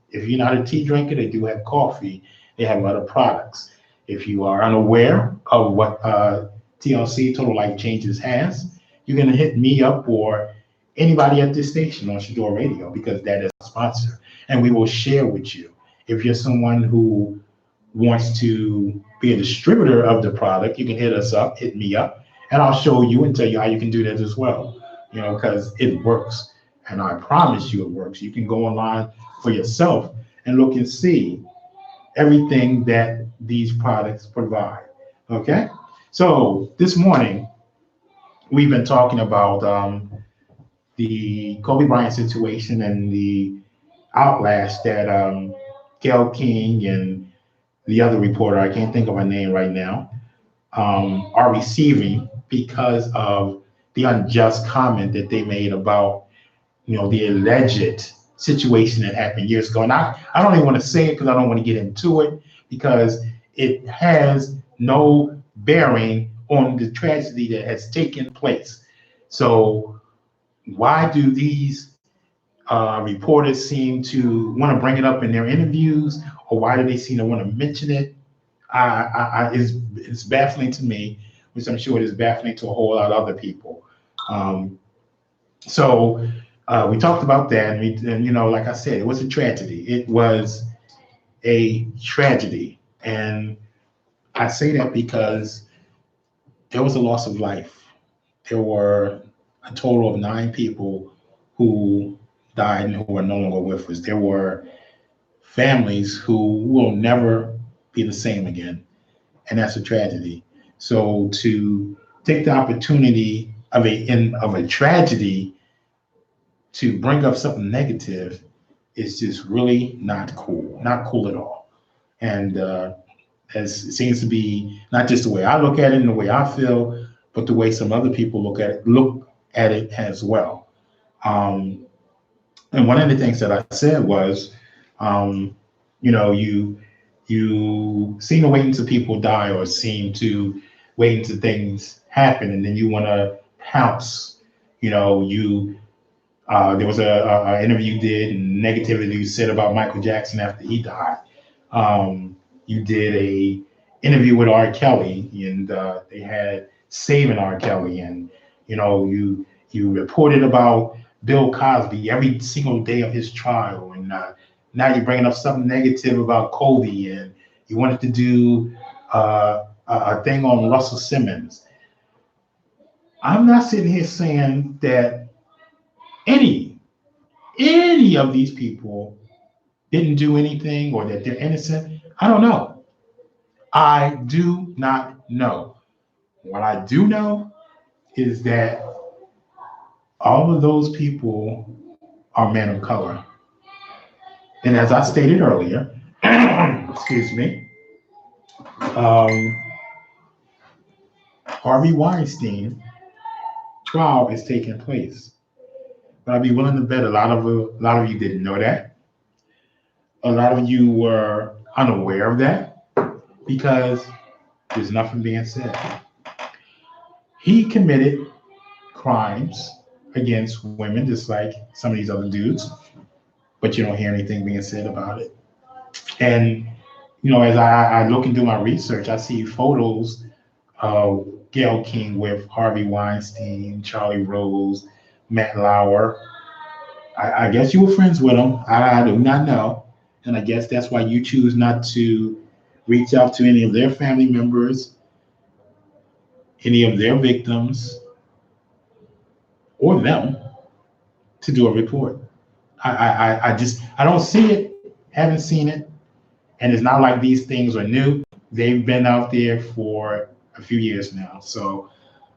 if you're not a tea drinker, they do have coffee. They have other products. If you are unaware of what TLC, Total Life Changes, has, you're going to hit me up or anybody at this station on Shador Radio, because that is a sponsor, and we will share with you. If you're someone who wants to be a distributor of the product, you can hit me up, and I'll show you and tell you how you can do that as well. Because it works, and I promise you it works. You can go online for yourself and look and see everything that these products provide. Okay, so this morning we've been talking about the Kobe Bryant situation and the outlash that Gail King and the other reporter, I can't think of her name right now, are receiving because of the unjust comment that they made about, the alleged situation that happened years ago. And I don't even want to say it because I don't want to get into it, because it has no bearing on the tragedy that has taken place. So why do these reporters seem to want to bring it up in their interviews, or why do they seem to want to mention it? It's baffling to me, which I'm sure it is baffling to a whole lot of other people. So we talked about that, and like I said, it was a tragedy. It was a tragedy, and I say that because there was a loss of life. There were a total of 9 people who died and who are no longer with us. There were families who will never be the same again, and that's a tragedy. So to take the opportunity of a tragedy to bring up something negative is just really not cool at all. And as it seems to be not just the way I look at it and the way I feel, but the way some other people look at it as well. Um, and one of the things that I said was, um, you know, you seem to wait until people die or seem to wait until things happen, and then you want to pounce. You there was a interview you did and negativity you said about Michael Jackson after he died. You did a interview with R. Kelly, and they had saving R. Kelly, and you reported about Bill Cosby every single day of his trial, and now you're bringing up something negative about Kobe, and you wanted to do a thing on Russell Simmons. I'm not sitting here saying that any any of these people didn't do anything or that they're innocent. I don't know. I do not know. What I do know is that all of those people are men of color. And as I stated earlier, excuse me, um, Harvey Weinstein trial is taking place. But I'd be willing to bet a lot of you didn't know that. A lot of you were unaware of that because there's nothing being said. He committed crimes against women, just like some of these other dudes, but you don't hear anything being said about it. And as I look and do my research, I see photos of Gail King with Harvey Weinstein, Charlie Rose, Matt Lauer. I guess you were friends with them. I do not know. And I guess that's why you choose not to reach out to any of their family members, any of their victims, or them to do a report. I don't see it, haven't seen it, and it's not like these things are new. They've been out there for a few years now. So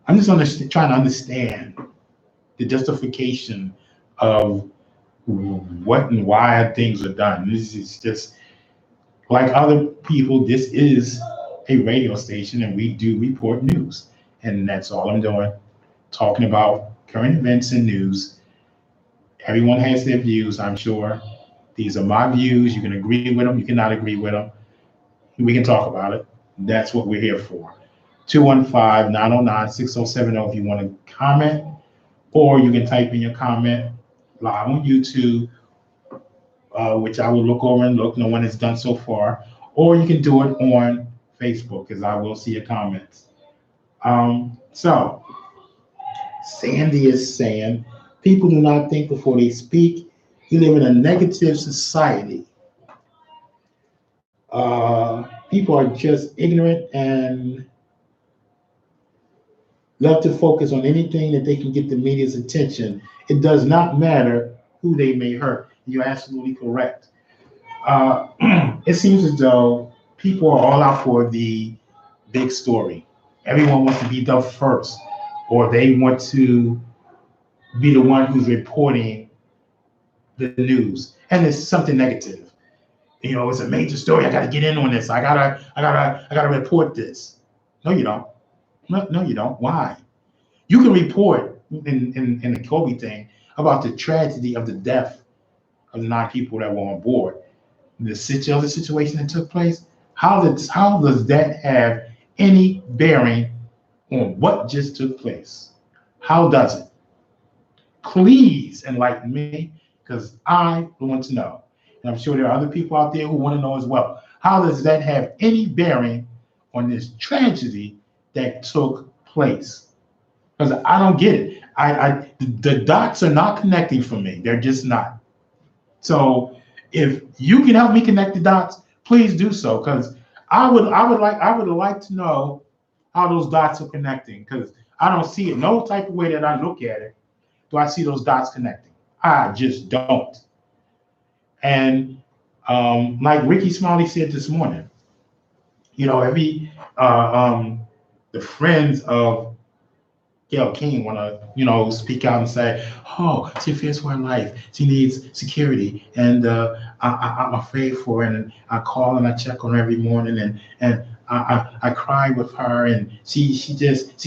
I'm just trying to understand the justification of what and why things are done. This is just like other people. This is a radio station, and we do report news, and that's all I'm doing, talking about current events and news. Everyone has their views, I'm sure. These are my views. You can agree with them, you cannot agree with them. We can talk about it. That's what we're here for. 215-909-6070 if you want to comment, or you can type in your comment live on YouTube, which I will look over and look. No one has done so far. Or you can do it on Facebook, because I will see your comments. So Sandy is saying, people do not think before they speak. We live in a negative society. People are just ignorant and love to focus on anything that they can get the media's attention. It does not matter who they may hurt. You're absolutely correct. It seems as though people are all out for the big story. Everyone wants to be the first, or they want to be the one who's reporting the news, and it's something negative. It's a major story. I got to get in on this. I gotta report this. No, you don't. No, you don't. Why? You can report in the Kobe thing about the tragedy of the death of the 9 people that were on board. The situation that took place. How does that have any bearing on what just took place? How does it? Please enlighten me, because I want to know. And I'm sure there are other people out there who want to know as well. How does that have any bearing on this tragedy that took place? Because I don't get it. The dots are not connecting for me. They're just not. So if you can help me connect the dots, please do so. Because I would like to know how those dots are connecting. Because I don't see it. No type of way that I look at it do I see those dots connecting. I just don't. And like Ricky Smiley said this morning, every the friends of Gail King want to, speak out and say, "Oh, she fears for her life. She needs security, and I'm afraid for her." And I call and I check on her every morning, and I cry with her, and she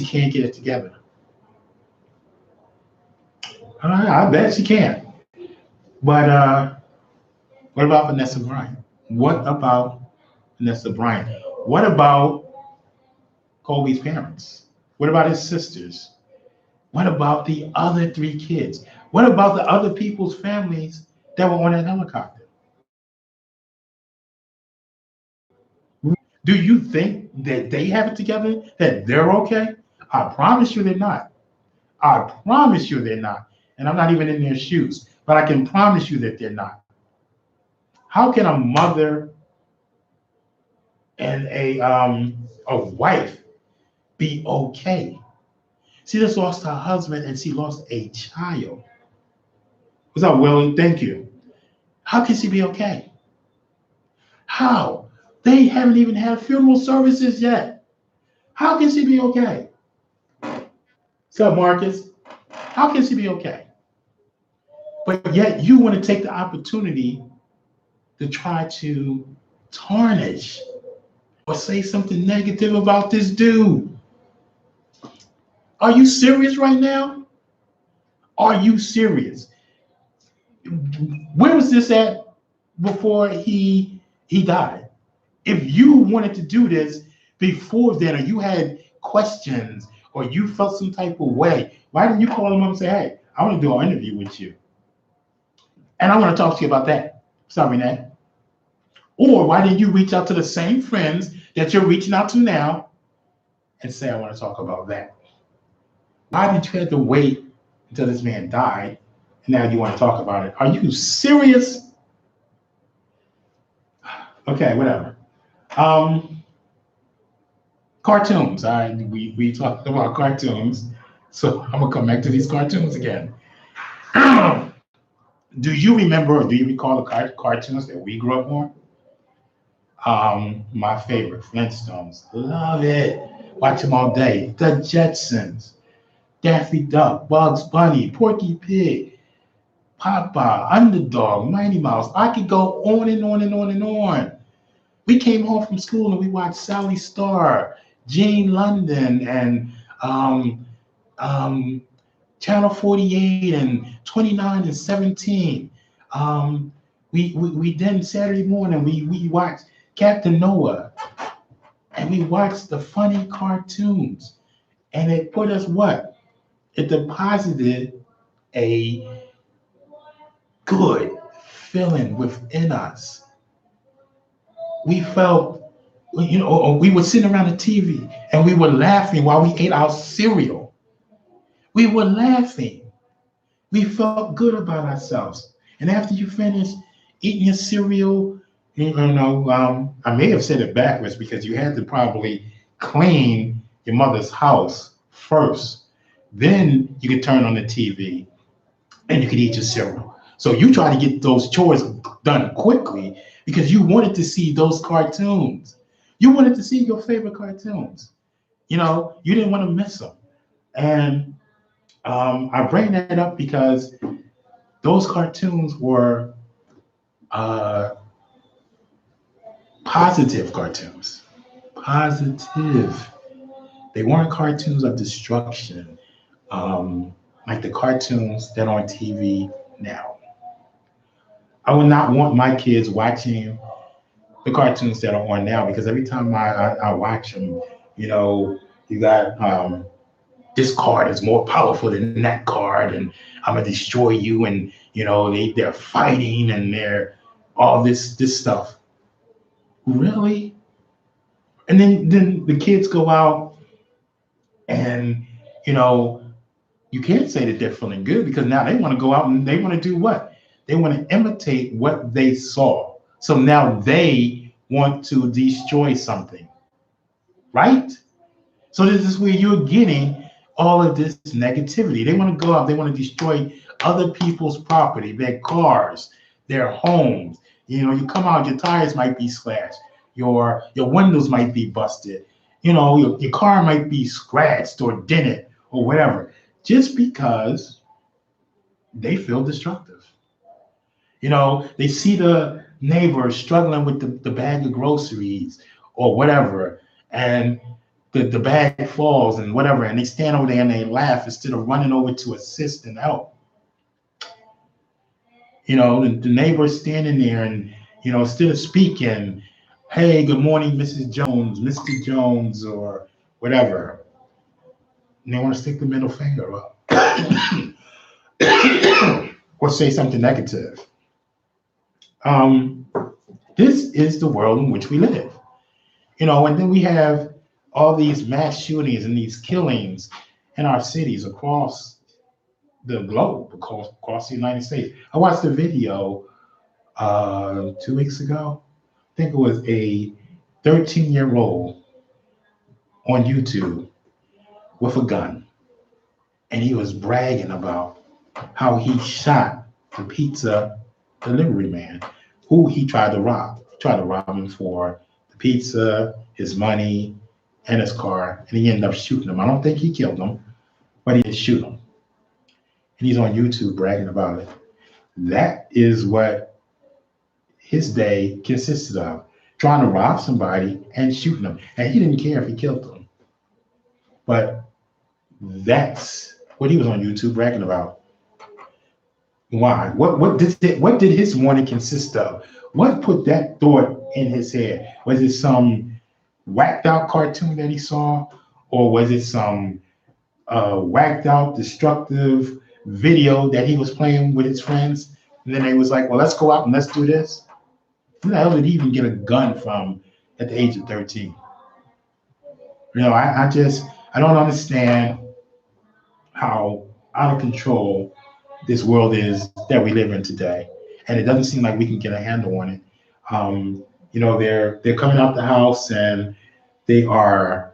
can't get it together. I bet she can. But what about Vanessa Bryant? What about Vanessa Bryant? What about Kobe's parents? What about his sisters? What about the other three kids? What about the other people's families that were on that helicopter? Do you think that they have it together, that they're okay? I promise you they're not. I promise you they're not. And I'm not even in their shoes, but I can promise you that they're not. How can a mother and a wife be okay? She just lost her husband and she lost a child. What's up, Willie? Thank you. How can she be okay? How? They haven't even had funeral services yet. How can she be okay? What's up, Marcus? How can she be okay? But yet you want to take the opportunity to try to tarnish or say something negative about this dude. Are you serious right now? Are you serious? Where was this at before he died? If you wanted to do this before then, or you had questions, or you felt some type of way, why didn't you call him up and say, "Hey, I want to do an interview with you, and I want to talk to you about that"? Sorry, Nat. Or why didn't you reach out to the same friends that you're reaching out to now and say, "I want to talk about that"? Why did you have to wait until this man died, and now you want to talk about it? Are you serious? Okay, whatever. Um, Cartoons. We talked about cartoons, so I'm gonna come back to these cartoons again. Do you remember or do you recall the cartoons that we grew up on? My favorite, Flintstones. Love it. Watch them all day. The Jetsons, Daffy Duck, Bugs Bunny, Porky Pig, Popeye, Underdog, Mighty Mouse. I could go on and on and on and on. We came home from school and we watched Sally Star, Jane London, and um, um, Channel 48 and 29 and 17. Um, we then Saturday morning we watched Captain Noah and we watched the funny cartoons. And it put us what? It deposited a good feeling within us. We felt, we were sitting around the TV and we were laughing while we ate our cereal. We were laughing. We felt good about ourselves. And after you finish eating your cereal, I may have said it backwards because you had to probably clean your mother's house first. Then you could turn on the TV and you could eat your cereal. So you try to get those chores done quickly because you wanted to see those cartoons. You wanted to see your favorite cartoons. You didn't want to miss them. And I bring that up because those cartoons were uh, positive cartoons. Positive. They weren't cartoons of destruction, like the cartoons that are on TV now. I would not want my kids watching the cartoons that are on now because every time I watch them, you got this card is more powerful than that card, and I'm gonna destroy you, and they're fighting and they're all this stuff. Really? And then the kids go out and you know you can't say that they're feeling good because now they want to go out and they want to do what? They want to imitate what they saw. So now they want to destroy something, right? So this is where you're getting all of this negativity. They want to go out, they want to destroy other people's property, their cars, their homes. You come out, your tires might be slashed, your windows might be busted, your car might be scratched or dented or whatever, just because they feel destructive. They see the neighbor struggling with the bag of groceries or whatever, and the bag falls and whatever, and they stand over there and they laugh instead of running over to assist and help. The neighbor's standing there and, instead of speaking, hey, good morning, Mrs. Jones, Mr. Jones, or whatever, and they want to stick the middle finger up or say something negative. This is the world in which we live. And then we have all these mass shootings and these killings in our cities across the globe, across the United States. I watched a video 2 weeks ago. I think it was a 13-year-old on YouTube with a gun, and he was bragging about how he shot the pizza delivery man who he tried to rob. He tried to rob him for the pizza, his money, and his car, and he ended up shooting him. I don't think he killed him, but he did shoot him. And he's on YouTube bragging about it. That is what his day consisted of, trying to rob somebody and shooting them. And he didn't care if he killed them. But that's what he was on YouTube bragging about. Why? What did his morning consist of? What put that thought in his head? Was it some whacked out cartoon that he saw? Or was it some whacked out destructive video that he was playing with his friends? And then they was like, well, let's go out and let's do this. Who the hell did he even get a gun from at the age of 13? I don't understand how out of control this world is that we live in today. And it doesn't seem like we can get a handle on it. They're coming out the house and they are,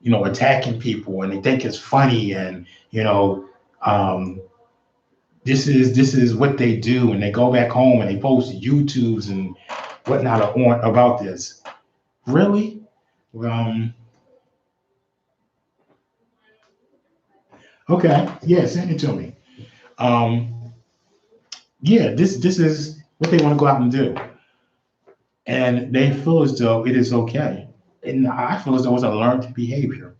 attacking people, and they think it's funny, and this is what they do, and they go back home and they post YouTubes and whatnot on about this. Really? Okay, yeah, send it to me. Yeah, this is what they want to go out and do, and they feel as though it is okay, and I feel as though it's a learned behavior.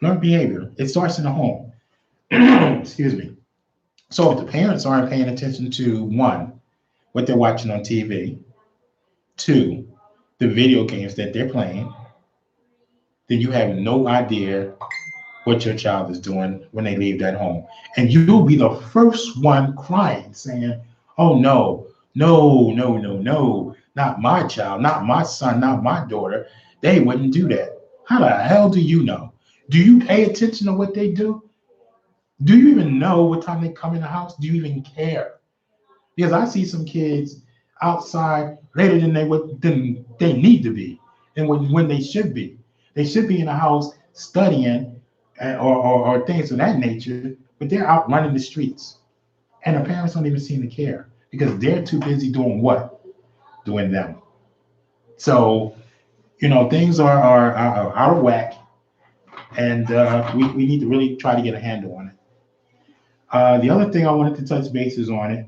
Learned behavior. It starts in the home. Excuse me. So if the parents aren't paying attention to, one, what they're watching on TV, two, the video games that they're playing, then you have no idea what your child is doing when they leave that home. And you'll be the first one crying, saying, oh, no, no, no, no, no, not my child, not my son, not my daughter. They wouldn't do that. How the hell do you know? Do you pay attention to what they do? Do you even know what time they come in the house? Do you even care? Because I see some kids outside later than they need to be, and when they should be. They should be in the house studying or things of that nature, but they're out running the streets. And the parents don't even seem to care because they're too busy doing what? Doing them. So, things are out of whack, and we need to really try to get a handle on it. The other thing I wanted to touch bases on it,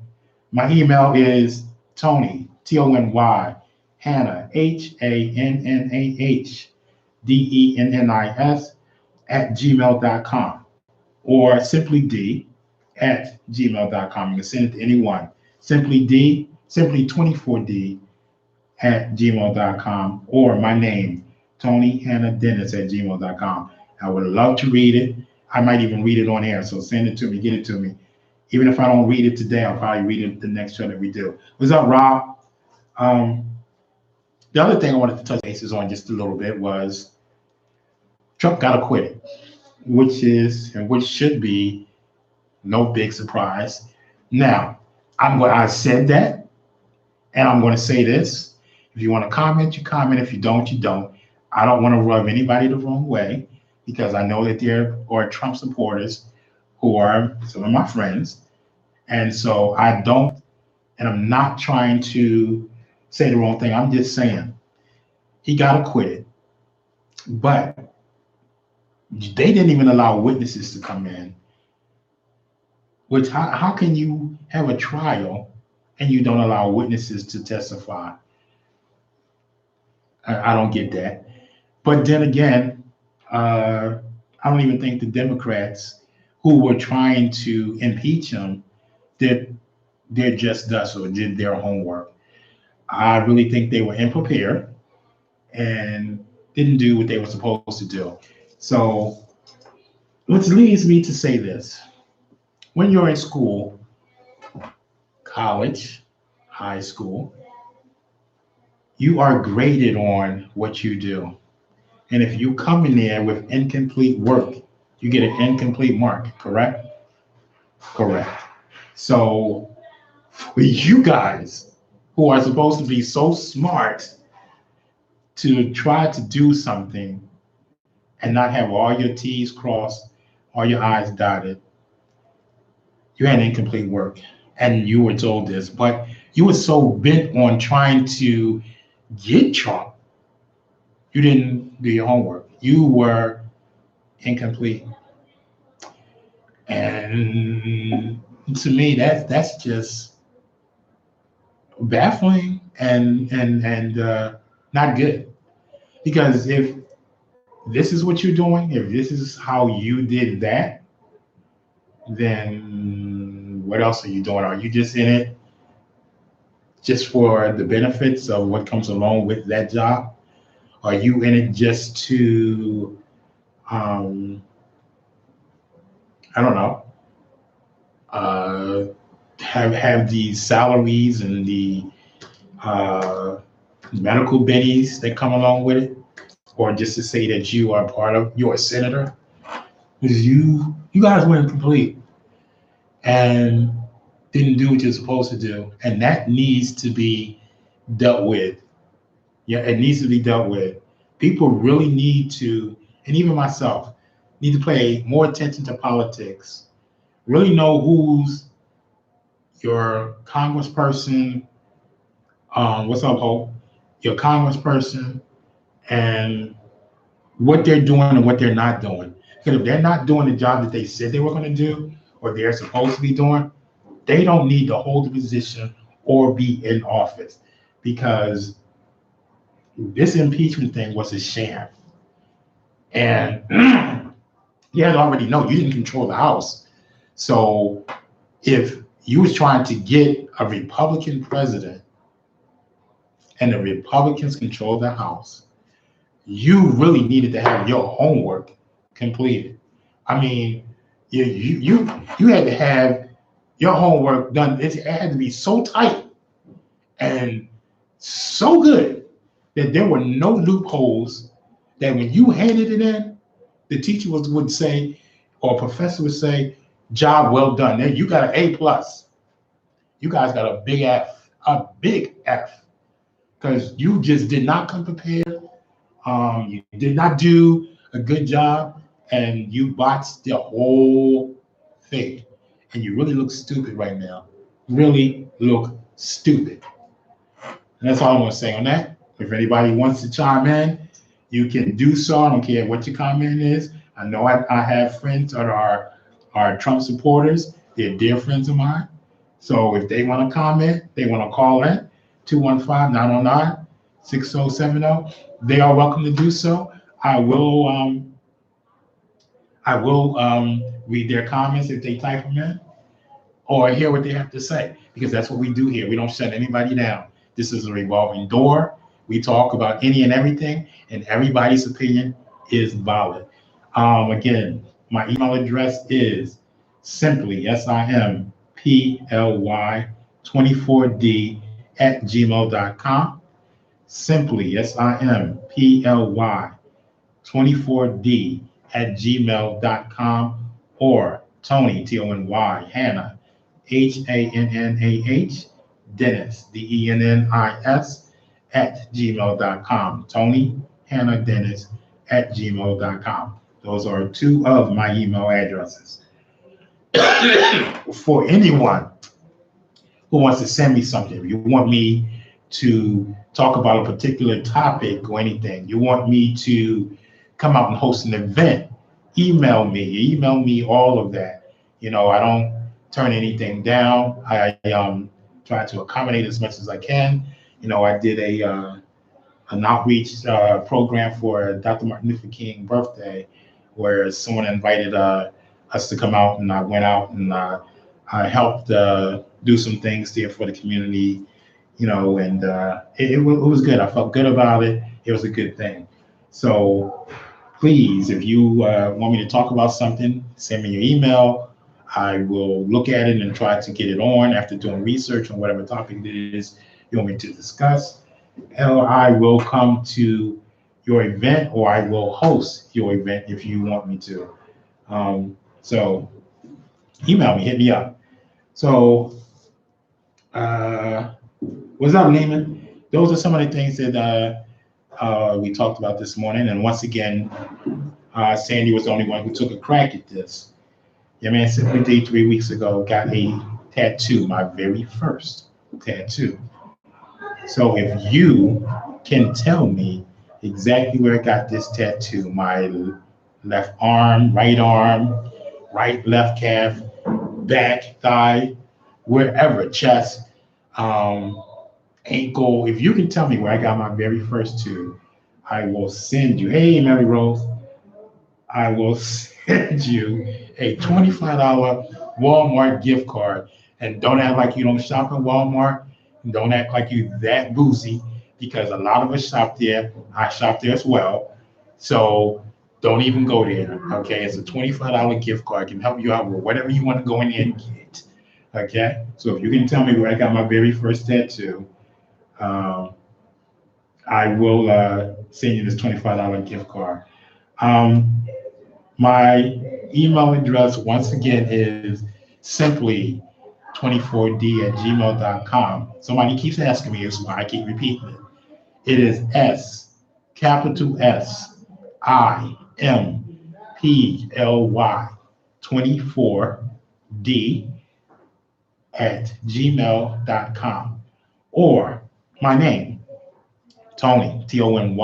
my email is Tony, Tony, Hannah, HANNAHDENNIS @gmail.com, or simply D @gmail.com. You can send it to anyone. Simply 24D @gmail.com, or my name, Tony Hannah Dennis @gmail.com. I would love to read it. I might even read it on air. So send it to me, get it to me. Even if I don't read it today, I'll probably read it the next show that we do. What's up, Rob? The other thing I wanted to touch bases on just a little bit was Trump got acquitted, which should be no big surprise. Now, I said that, and I'm going to say this. If you want to comment, you comment. If you don't, you don't. I don't want to rub anybody the wrong way, because I know that there are Trump supporters who are some of my friends. And so I'm not trying to say the wrong thing. I'm just saying he got acquitted. But They didn't even allow witnesses to come in. Which how can you have a trial and you don't allow witnesses to testify? I don't get that. But then again, I don't even think the Democrats who were trying to impeach him did their just thus or did their homework. I really think they were unprepared and didn't do what they were supposed to do. So, which leads me to say this: when you're in school, college, high school, you are graded on what you do. And if you come in there with incomplete work, you get an incomplete mark, correct? Correct. So for you guys who are supposed to be so smart to try to do something and not have all your T's crossed, all your I's dotted, you had incomplete work. And you were told this, but you were so bent on trying to get Trump, you didn't do your homework. You were incomplete. And to me, that's just baffling and not good. Because if this is what you're doing, if this is how you did that, then what else are you doing? Are you just in it just for the benefits of what comes along with that job? Are you in it just to, um, I don't know, uh, have these salaries and the uh, medical bennies that come along with it, or just to say that you are part of, you're a senator? Because you guys went complete and didn't do what you're supposed to do, and that needs to be dealt with. Yeah, it needs to be dealt with. People really need to, and even myself, need to pay more attention to politics. Really know who's your congressperson. What's up, Hope? Your congressperson and what they're doing and what they're not doing. Because if they're not doing the job that they said they were going to do or they're supposed to be doing, they don't need to hold the position or be in office because this impeachment thing was a sham. And you had to already know you didn't control the House. So if you was trying to get a Republican president and the Republicans control the House, you really needed to have your homework completed. I mean, you had to have your homework done. It had to be so tight and so good that there were no loopholes that when you handed it in, the teacher would say, or a professor would say, job well done. There, you got an A plus. You guys got a big F, because you just did not come prepared. You did not do a good job, and you botched the whole thing. And you really look stupid right now. Really look stupid. And that's all I'm going to say on that. If anybody wants to chime in, you can do so. I don't care what your comment is. I know I have friends that are Trump supporters. They're dear friends of mine. So if they want to comment, they want to call in 215-909-6070. They are welcome to do so. I will read their comments if they type them in, or hear what they have to say, because that's what we do here. We don't shut anybody down. This is a revolving door. We talk about any and everything, and everybody's opinion is valid. Again, my email address is simply simply24d24d@gmail.com. Simply simply24d24d@gmail.com, or Tony, Tony, Hannah, Hannah, Dennis, Dennis, @gmail.com. Tony, Hannah, Dennis @gmail.com. Those are two of my email addresses. For anyone who wants to send me something, if you want me to talk about a particular topic or anything, you want me to come out and host an event, email me all of that. I don't turn anything down. I try to accommodate as much as I can. I did an outreach program for Dr. Martin Luther King birthday, where someone invited us to come out, and I went out and I helped do some things there for the community, and it was good. I felt good about it. It was a good thing. So please, if you want me to talk about something, send me your email. I will look at it and try to get it on after doing research on whatever topic it is you want me to discuss. Or I will come to your event, or I will host your event if you want me to. So email me, hit me up. So, uh, what's up, Neiman? Those are some of the things that we talked about this morning. And once again, Sandy was the only one who took a crack at this. Yeah, man, Simply D 3 weeks ago got a tattoo, my very first tattoo. So if you can tell me exactly where I got this tattoo, my left arm, right, left calf, back, thigh, wherever, chest, um, ankle, if you can tell me where I got my very first two, I will send you, hey, Mary Rose, I will send you a $25 Walmart gift card. And don't act like you don't shop at Walmart. Don't act like you that boozy, because a lot of us shop there. I shop there as well. So don't even go there. Okay. It's a $25 gift card. It can help you out with whatever you want to go in there and get. Okay. So if you can tell me where I got my very first tattoo, um, I will send you this $25 gift card. Um, My email address, once again, is simply 24d@gmail.com. Somebody keeps asking me, is why I keep repeating it. It is capital SIMPLY 24d at gmail.com. Or my name, Tony, Tony,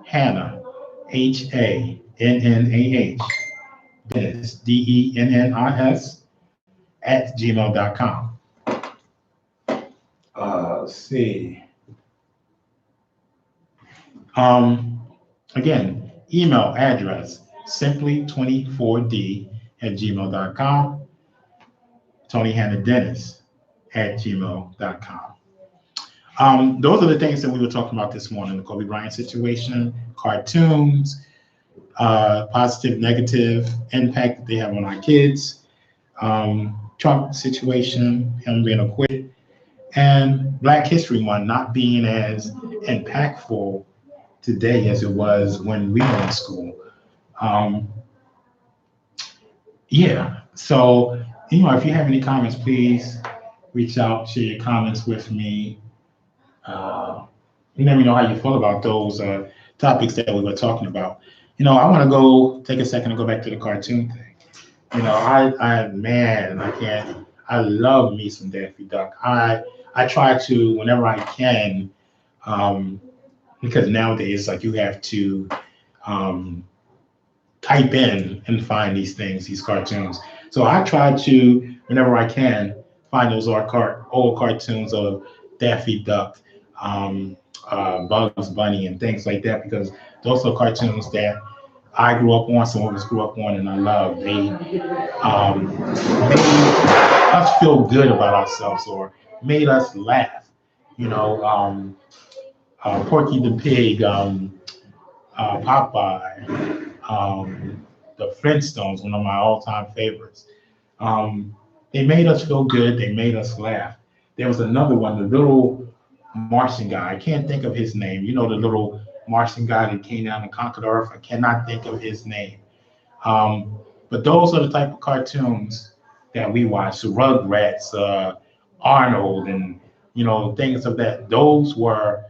Hannah, HANNAH, Dennis, DENNIS, at gmail.com. Let's see. Again, email address simply24d at gmail.com. Tony Hannah Dennis at gmail.com. Those are the things that we were talking about this morning: the Kobe Bryant situation, cartoons, positive, negative impact that they have on our kids, Trump situation, him being acquitted, and Black History Month not being as impactful today as it was when we were in school. Um, yeah, so if you have any comments, please reach out, share your comments with me. You let me know how you feel about those topics that we were talking about. I want to go take a second and go back to the cartoon thing. Man, I can't. I love me some Daffy Duck. I try to whenever I can, because nowadays like you have to um, type in and find these things, these cartoons. So I try to whenever I can find those old cartoons of Daffy Duck, um, Bugs Bunny, and things like that, because those are cartoons that I grew up on, some of us grew up on, and I love. They made us feel good about ourselves or made us laugh. Porky the Pig, Popeye, the Flintstones, one of my all-time favorites. They made us feel good. They made us laugh. There was another one, the little Martian guy. I can't think of his name. The little Martian guy that came down and conquered Earth. I cannot think of his name. But those are the type of cartoons that we watch. The Rugrats, Arnold, and things of that. Those were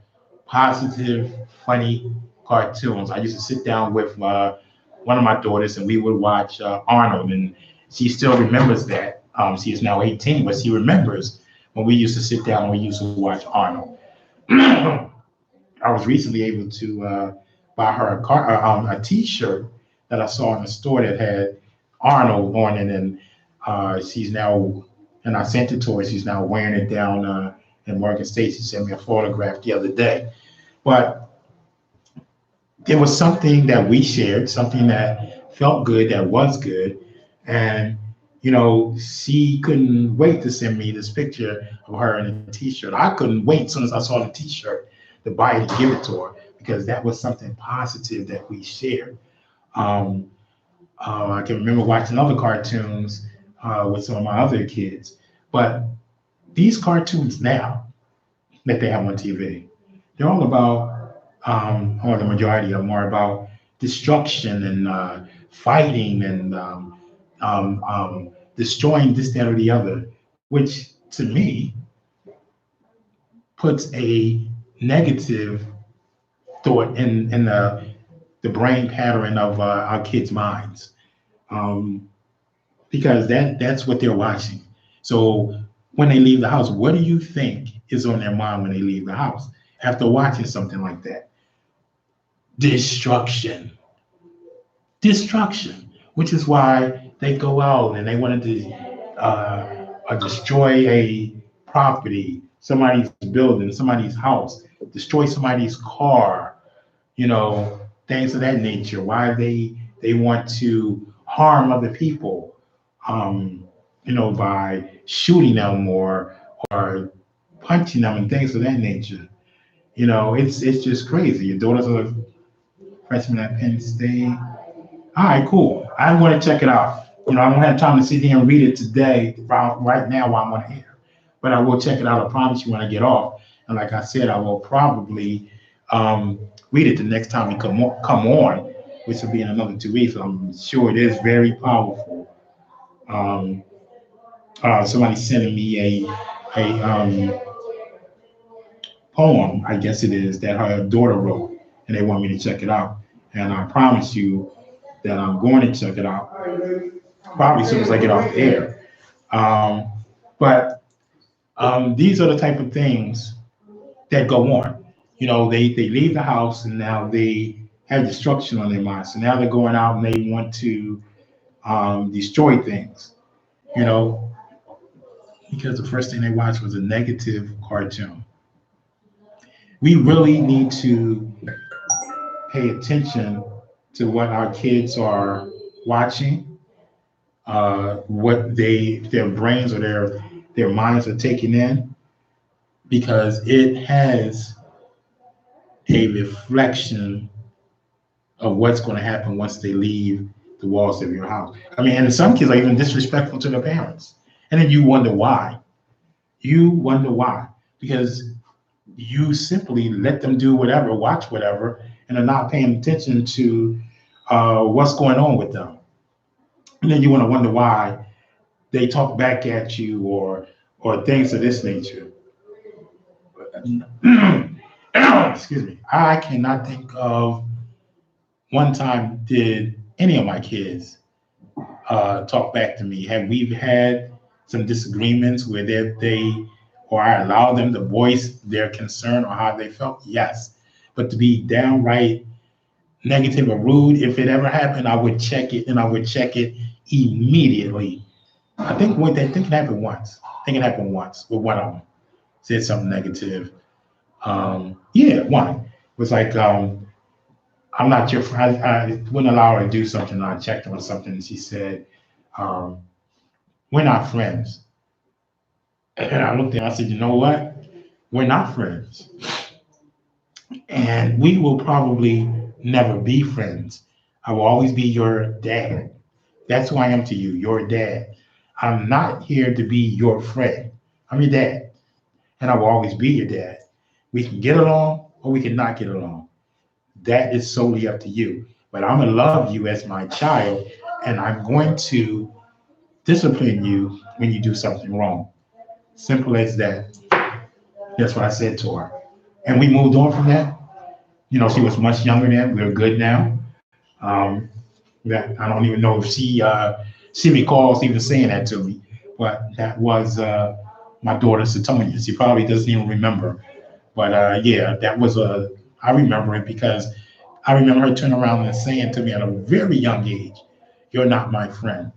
positive, funny cartoons. I used to sit down with one of my daughters, and we would watch Arnold, and she still remembers that. She is now 18, but she remembers when we used to sit down and we used to watch Arnold. I was recently able to buy her a T-shirt that I saw in the store that had Arnold on it, and she's now, and I sent it to her. She's now wearing it down in Morgan State. She sent me a photograph the other day. But it was something that we shared, something that felt good, that was good. And, she couldn't wait to send me this picture of her in a t-shirt. I couldn't wait as soon as I saw the t-shirt to buy it and give it to her because that was something positive that we shared. Um, I can remember watching other cartoons with some of my other kids. But these cartoons now that they have on TV, they're all about, or the majority of them are about destruction and fighting and destroying this, that, or the other, which to me puts a negative thought in the brain pattern of our kids' minds. Um, because that's what they're watching. So when they leave the house, what do you think is on their mind when they leave the house after watching something like that? Destruction, destruction, which is why they go out and they wanted to destroy a property, somebody's building, somebody's house, destroy somebody's car, things of that nature. Why they want to harm other people, by shooting them or punching them and things of that nature. It's just crazy. Your daughter's a freshman at Penn State. All right, cool. I want to check it out. I don't have time to sit here and read it today, right now while I'm on air, but I will check it out. I promise you when I get off. And like I said, I will probably read it the next time we come on, which will be in another 2 weeks. I'm sure it is very powerful. Um, Somebody sending me a poem, I guess it is, that her daughter wrote, and they want me to check it out. And I promise you that I'm going to check it out probably as soon as I get off the air. Um, but these are the type of things that go on. They leave the house and now they have destruction on their mind. So now they're going out and they want to destroy things, you know, because the first thing they watched was a negative cartoon. We really need to pay attention to what our kids are watching, what their brains or their minds are taking in, because it has a reflection of what's going to happen once they leave the walls of your house. I mean, and some kids are even disrespectful to their parents. And then you wonder why. You wonder why. Because you simply let them do whatever, watch whatever, and are not paying attention to what's going on with them. And then you want to wonder why they talk back at you or things of this nature. Excuse me. I cannot think of one time did any of my kids talk back to me. Have we had some disagreements where they or I allowed them to voice their concern or how they felt? Yes. But to be downright negative or rude, if it ever happened, I would check it, and I would check it immediately. I think it happened once. I think it happened once with one of them. Said something negative. Yeah, one. It was like, I'm not your friend. I wouldn't allow her to do something. And I checked her on something, and she said, um, we're not friends. And I looked at her, I said, you know what? We're not friends. And we will probably never be friends. I will always be your dad. That's who I am to you, your dad. I'm not here to be your friend. I'm your dad. And I will always be your dad. We can get along or we can not get along. That is solely up to you. But I'm going to love you as my child, and I'm going to discipline you when you do something wrong. Simple as that. That's what I said to her. And we moved on from that. She was much younger then. We're good now. Um, that I don't even know if she recalls even saying that to me, but that was my daughter Satonia. She probably doesn't even remember. But yeah, that was I remember it because I remember her turning around and saying to me at a very young age, "You're not my friend."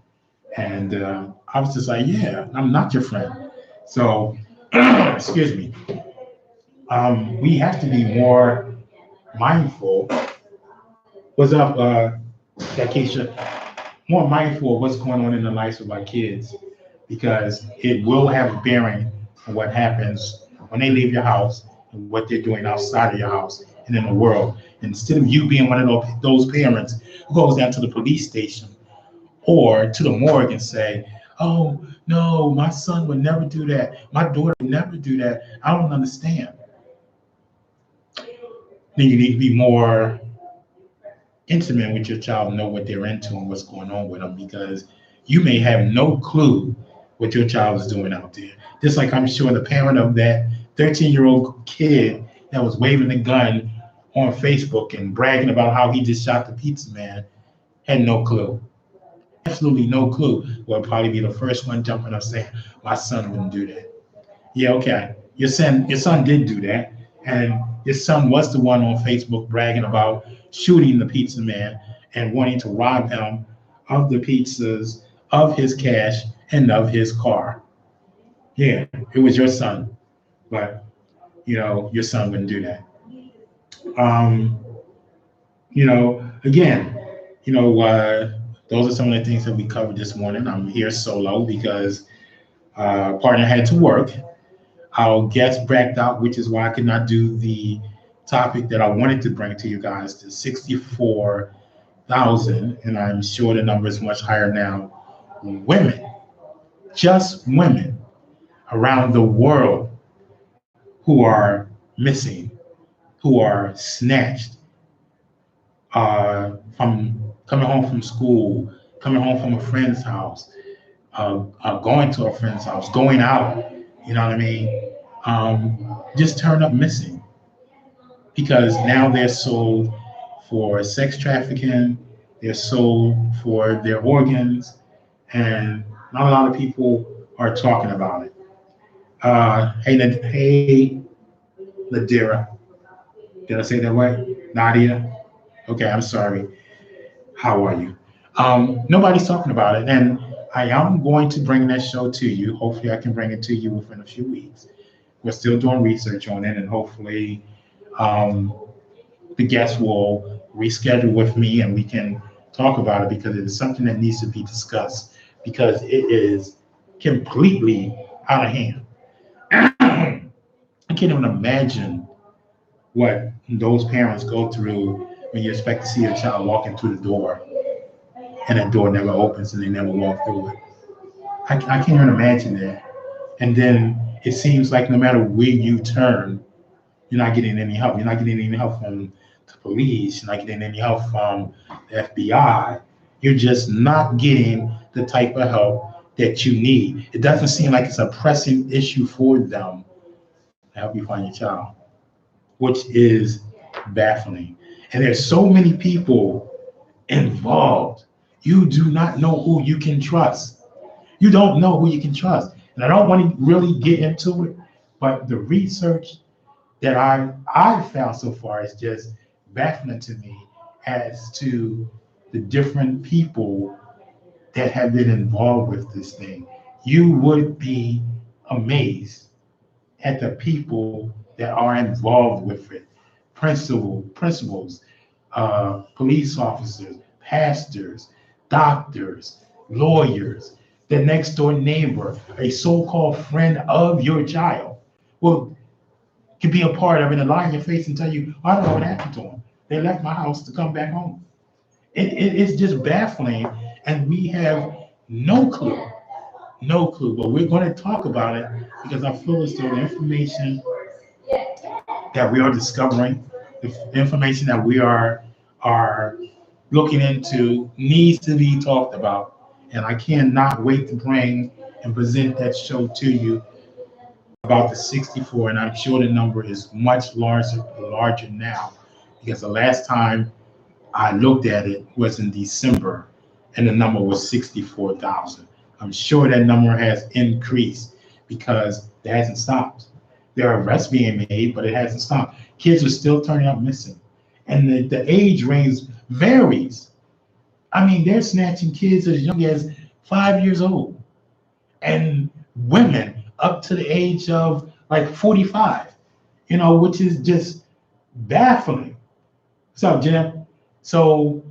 And I was just like, "Yeah, I'm not your friend." So, excuse me. We have to be more mindful. What's up, Keisha? More mindful of what's going on in the lives of our kids because it will have a bearing on what happens when they leave your house and what they're doing outside of your house and in the world. Instead of you being one of those parents who goes down to the police station or to the morgue and say, "Oh, no, my son would never do that. My daughter would never do that. I don't understand." Then you need to be more intimate with your child, know what they're into and what's going on with them because you may have no clue what your child is doing out there. Just like I'm sure the parent of that 13-year-old kid that was waving the gun on Facebook and bragging about how he just shot the pizza man had no clue. Absolutely no clue. Will probably be the first one jumping up saying, "My son wouldn't do that." Yeah, okay. Your son did do that, and your son was the one on Facebook bragging about shooting the pizza man and wanting to rob him of the pizzas, of his cash, and of his car. Yeah, it was your son, but your son wouldn't do that. Um, Again, those are some of the things that we covered this morning. I'm here solo because partner had to work. Our guest backed out, which is why I could not do the topic that I wanted to bring to you guys, the 64,000, and I'm sure the number is much higher now. Women, just women around the world who are missing, who are snatched from coming home from school, coming home from a friend's house, going to a friend's house, going out, you know what I mean? Just turn up missing because now they're sold for sex trafficking, they're sold for their organs, and not a lot of people are talking about it. Hey, Ladira, did I say that right? Nadia? Okay, I'm sorry. How are you? Nobody's talking about it, and I am going to bring that show to you. Hopefully, I can bring it to you within a few weeks. We're still doing research on it, and hopefully, um, the guests will reschedule with me and we can talk about it because it is something that needs to be discussed because it is completely out of hand. I can't even imagine what those parents go through when you expect to see a child walking through the door and that door never opens and they never walk through it. I can't even imagine that. And then it seems like no matter where you turn, you're not getting any help. You're not getting any help from the police. You're not getting any help from the FBI. You're just not getting the type of help that you need. It doesn't seem like it's a pressing issue for them to help you find your child, which is baffling. And there's so many people involved. You do not know who you can trust. You don't know who you can trust. And I don't want to really get into it, but the research that I've found so far is just baffling to me as to the different people that have been involved with this thing. You would be amazed at the people that are involved with it. Principals, police officers, pastors, doctors, lawyers, the next door neighbor, a so-called friend of your child. Well, can be a part of it and lie in your face and tell you, I don't know what happened to them. They left my house to come back home. It's just baffling, and we have no clue, no clue. But we're going to talk about it because I feel as though the information that we are discovering, the information that we are looking into needs to be talked about. And I cannot wait to bring and present that show to you about the 64, and I'm sure the number is much larger now because the last time I looked at it was in December and the number was 64,000. I'm sure that number has increased because it hasn't stopped. There are arrests being made, but it hasn't stopped. Kids are still turning up missing. and the age range varies. I mean, they're snatching kids as young as 5 years old, and women up to the age of like 45. Which is just baffling. What's up, Jim? So,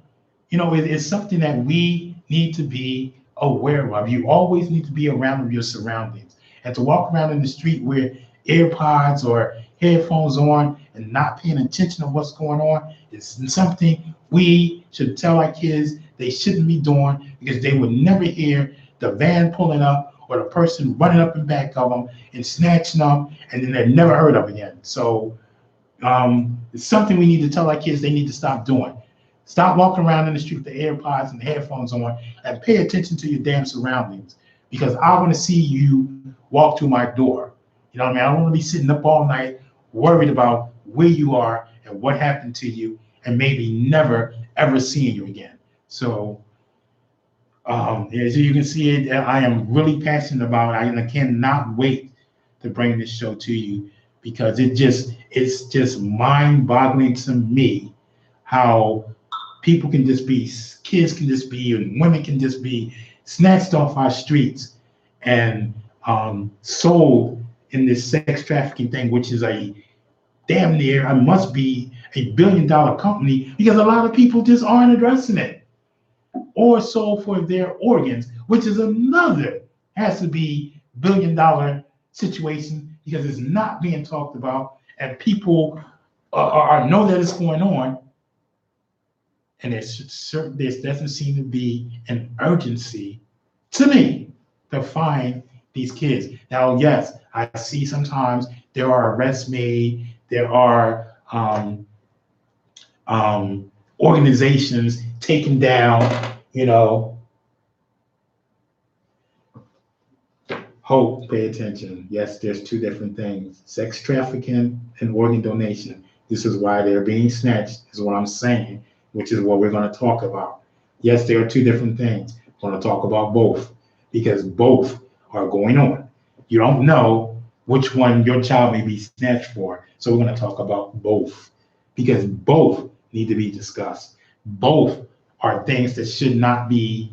it's something that we need to be aware of. You always need to be around your surroundings. And to walk around in the street with AirPods or headphones on and not paying attention to what's going on is something we should tell our kids they shouldn't be doing, because they would never hear the van pulling up or the person running up and back of them and snatching them, and then they're never heard of again. So it's something we need to tell our kids they need to stop doing. Stop walking around in the street with the AirPods and the headphones on, and pay attention to your damn surroundings, because I want to see you walk through my door. You know what I mean? I don't want to be sitting up all night worried about where you are and what happened to you, and maybe never ever seeing you again. So as you can see, I am really passionate about it. I cannot wait to bring this show to you, because it's just mind-boggling to me how people can just be, kids can just be, and women can just be snatched off our streets and sold in this sex trafficking thing, which is a damn near, I must be $1 billion company, because a lot of people just aren't addressing it, or sold for their organs, which is another, has to be $1 billion situation, because it's not being talked about, and people know that it's going on, and there doesn't seem to be an urgency to me to find these kids. Now, yes, I see sometimes there are arrests made, there are organizations taken down, Hope, pay attention. Yes, there's two different things: sex trafficking and organ donation. This is why they're being snatched, is what I'm saying, which is what we're going to talk about. Yes, there are two different things. We're going to talk about both, because both are going on. You don't know which one your child may be snatched for. So we're going to talk about both, because both need to be discussed. Both are things that should not be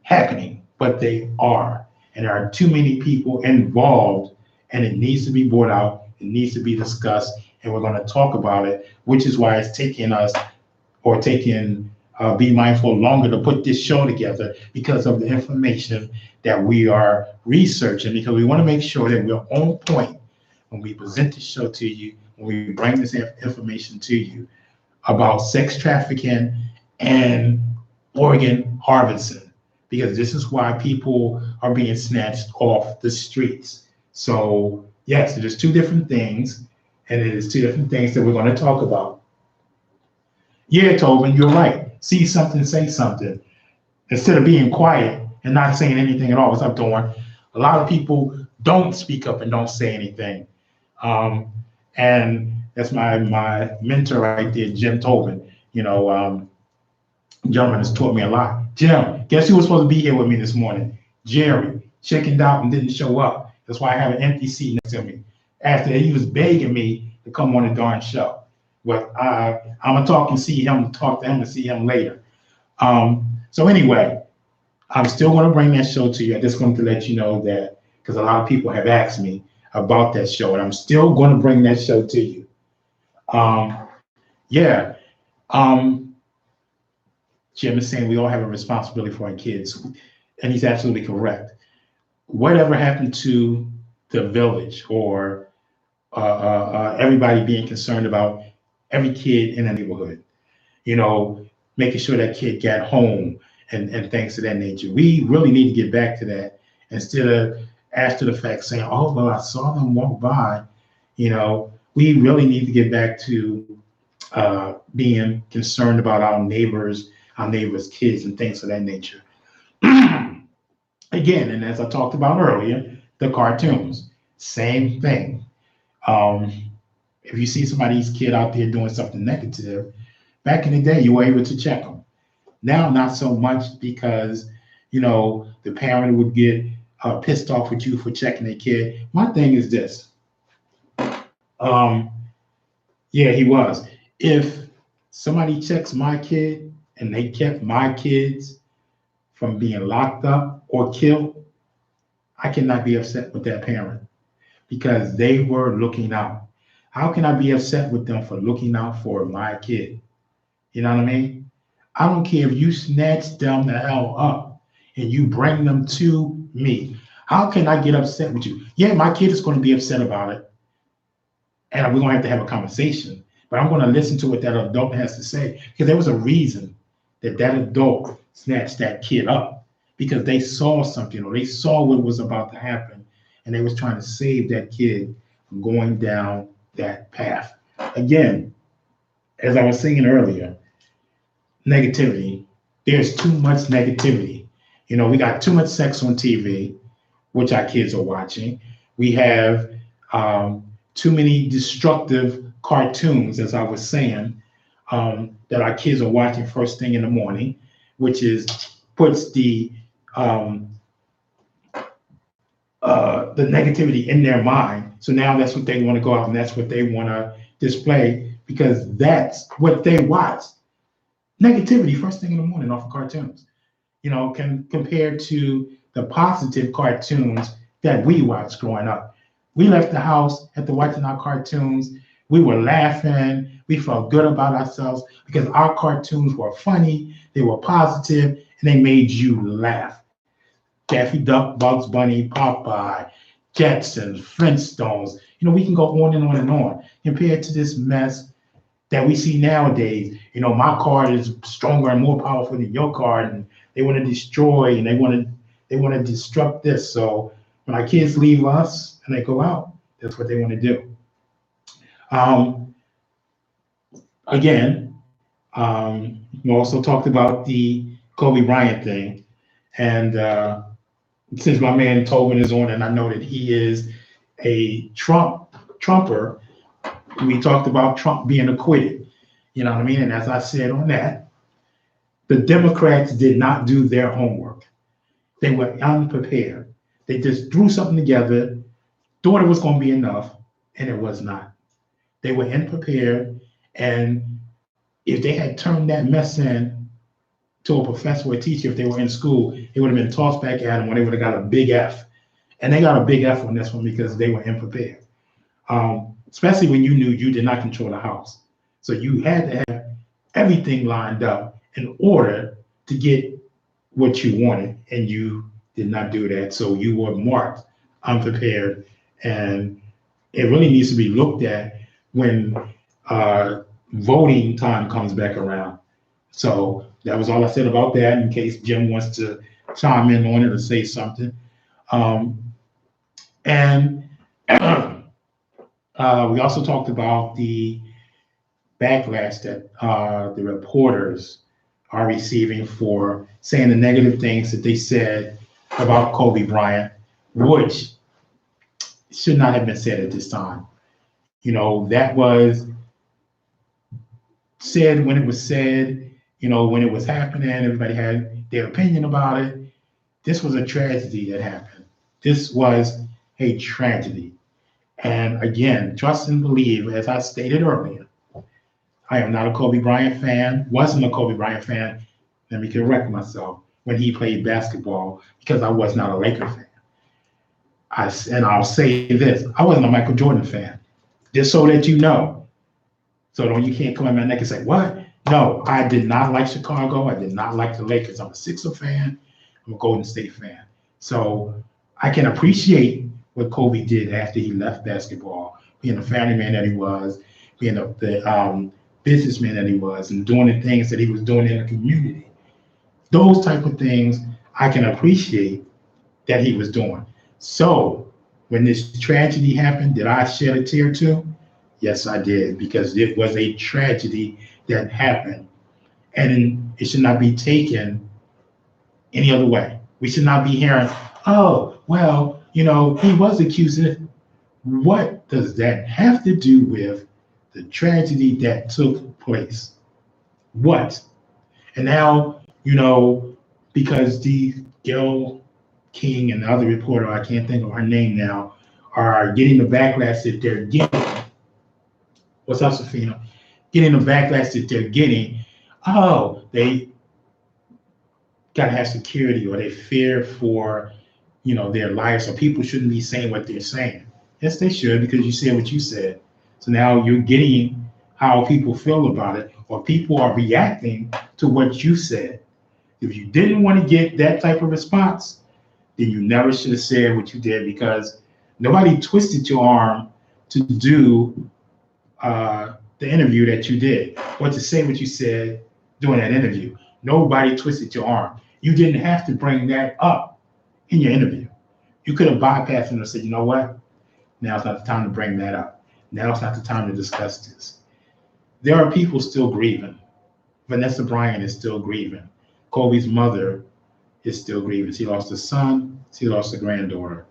happening, but they are. And there are too many people involved, and it needs to be brought out. It needs to be discussed, and we're going to talk about it, which is why it's taking us, or taking Be Mindful longer to put this show together, because of the information that we are researching, because we want to make sure that we're on point when we present the show to you, when we bring this information to you about sex trafficking and organ harvesting, because this is why people are being snatched off the streets. So yes, there's two different things, and it is two different things that we're going to talk about. Yeah, Tobin, you're right. See something, say something. Instead of being quiet and not saying anything at all. What's up, Dawn? A lot of people don't speak up and don't say anything. And that's my mentor right there, Jim Tobin. Gentleman has taught me a lot. Jim, guess who was supposed to be here with me this morning? Jerry, chickened out and didn't show up. That's why I have an empty seat next to me. After he was begging me to come on the darn show. But I'm gonna talk to him and see him later. So anyway, I'm still gonna bring that show to you. I just wanted to let you know that, because a lot of people have asked me about that show, and I'm still gonna bring that show to you. Yeah. Jim is saying we all have a responsibility for our kids, and he's absolutely correct. Whatever happened to the village, or everybody being concerned about every kid in the neighborhood, making sure that kid got home, and things of that nature. We really need to get back to that, instead of after the fact saying, oh, well, I saw them walk by. We really need to get back to being concerned about our neighbors' kids, and things of that nature. Again, and as I talked about earlier, the cartoons, same thing. If you see somebody's kid out there doing something negative, back in the day, you were able to check them. Now, not so much, because, the parent would get pissed off with you for checking their kid. My thing is this. Yeah, he was. If somebody checks my kid and they kept my kids from being locked up or killed, I cannot be upset with that parent because they were looking out. How can I be upset with them for looking out for my kid? You know what I mean? I don't care if you snatch them the hell up and you bring them to me. How can I get upset with you? Yeah, my kid is going to be upset about it, and we're going to have a conversation. But I'm going to listen to what that adult has to say because there was a reason that that adult snatched that kid up because they saw something or they saw what was about to happen, and they was trying to save that kid from going down that path. Again, as I was saying earlier, negativity. There's too much negativity. You know, we got too much sex on TV, which our kids are watching. We have too many destructive cartoons, as I was saying, that our kids are watching first thing in the morning, which is puts the negativity in their mind. So now that's what they want to go out and that's what they want to display because that's what they watch. Negativity first thing in the morning off of cartoons, you know, compared to the positive cartoons that we watched growing up. We left the house after watching our cartoons. We were laughing. We felt good about ourselves because our cartoons were funny, they were positive, and they made you laugh. Daffy Duck, Bugs Bunny, Popeye, Jetsons, Flintstones. You know, we can go on and on and on. Compared to this mess that we see nowadays, you know, my card is stronger and more powerful than your card, and they want to destroy and they want to disrupt this. So when our kids leave us and they go out, that's what they want to do. Um, Again, we also talked about the Kobe Bryant thing, and since my man Tobin is on, and I know that he is a Trumper, we talked about Trump being acquitted. You know what I mean? And as I said on that, the Democrats did not do their homework. They were unprepared. They just threw something together, thought it was going to be enough, and it was not. They were unprepared, and if they had turned that mess in to a professor or a teacher, if they were in school, it would have been tossed back at them, or they would have got a big F. And they got a big F on this one because they were unprepared. Especially when you knew you did not control the House. So you had to have everything lined up in order to get what you wanted, and you did not do that. So you were marked unprepared, and it really needs to be looked at when voting time comes back around. So that was all I said about that. In case Jim wants to chime in on it or say something, and we also talked about the backlash that the reporters are receiving for saying the negative things that they said about Kobe Bryant, which should not have been said at this time. You know, that was said when it was said, you know, when it was happening, everybody had their opinion about it. This was a tragedy that happened. This was a tragedy. And again, trust and believe, as I stated earlier, I am not a Kobe Bryant fan, wasn't a Kobe Bryant fan. Let me correct myself when he played basketball because I was not a Laker fan. And I'll say this, I wasn't a Michael Jordan fan, just so that you know. So don't you can't come at my neck and say, what? No, I did not like Chicago. I did not like the Lakers. I'm a Sixers fan. I'm a Golden State fan. So I can appreciate what Kobe did after he left basketball, being the family man that he was, being the businessman that he was, and doing the things that he was doing in the community. Those type of things I can appreciate that he was doing. So when this tragedy happened, did I shed a tear too? Yes, I did, because it was a tragedy that happened, and it should not be taken any other way. We should not be hearing, oh, well, you know, he was accused of it. What does that have to do with the tragedy that took place? What? And now, you know, because the Gail King and the other reporter, I can't think of her name now, are getting the backlash that they're getting. What's up, Safina? getting the backlash that they're getting. Oh, they gotta have security, or they fear for, their lives, so people shouldn't be saying what they're saying. Yes, they should, because you said what you said. So now you're getting how people feel about it, or people are reacting to what you said. If you didn't want to get that type of response, then you never should have said what you did, because nobody twisted your arm to do the interview that you did, or to say what you said during that interview. Nobody twisted your arm. You didn't have to bring that up in your interview. You could have bypassed it and said, you know what? Now's not the time to bring that up. Now it's not the time to discuss this. There are people still grieving. Vanessa Bryant is still grieving. Kobe's mother is still grieving. She lost a son. She lost a granddaughter.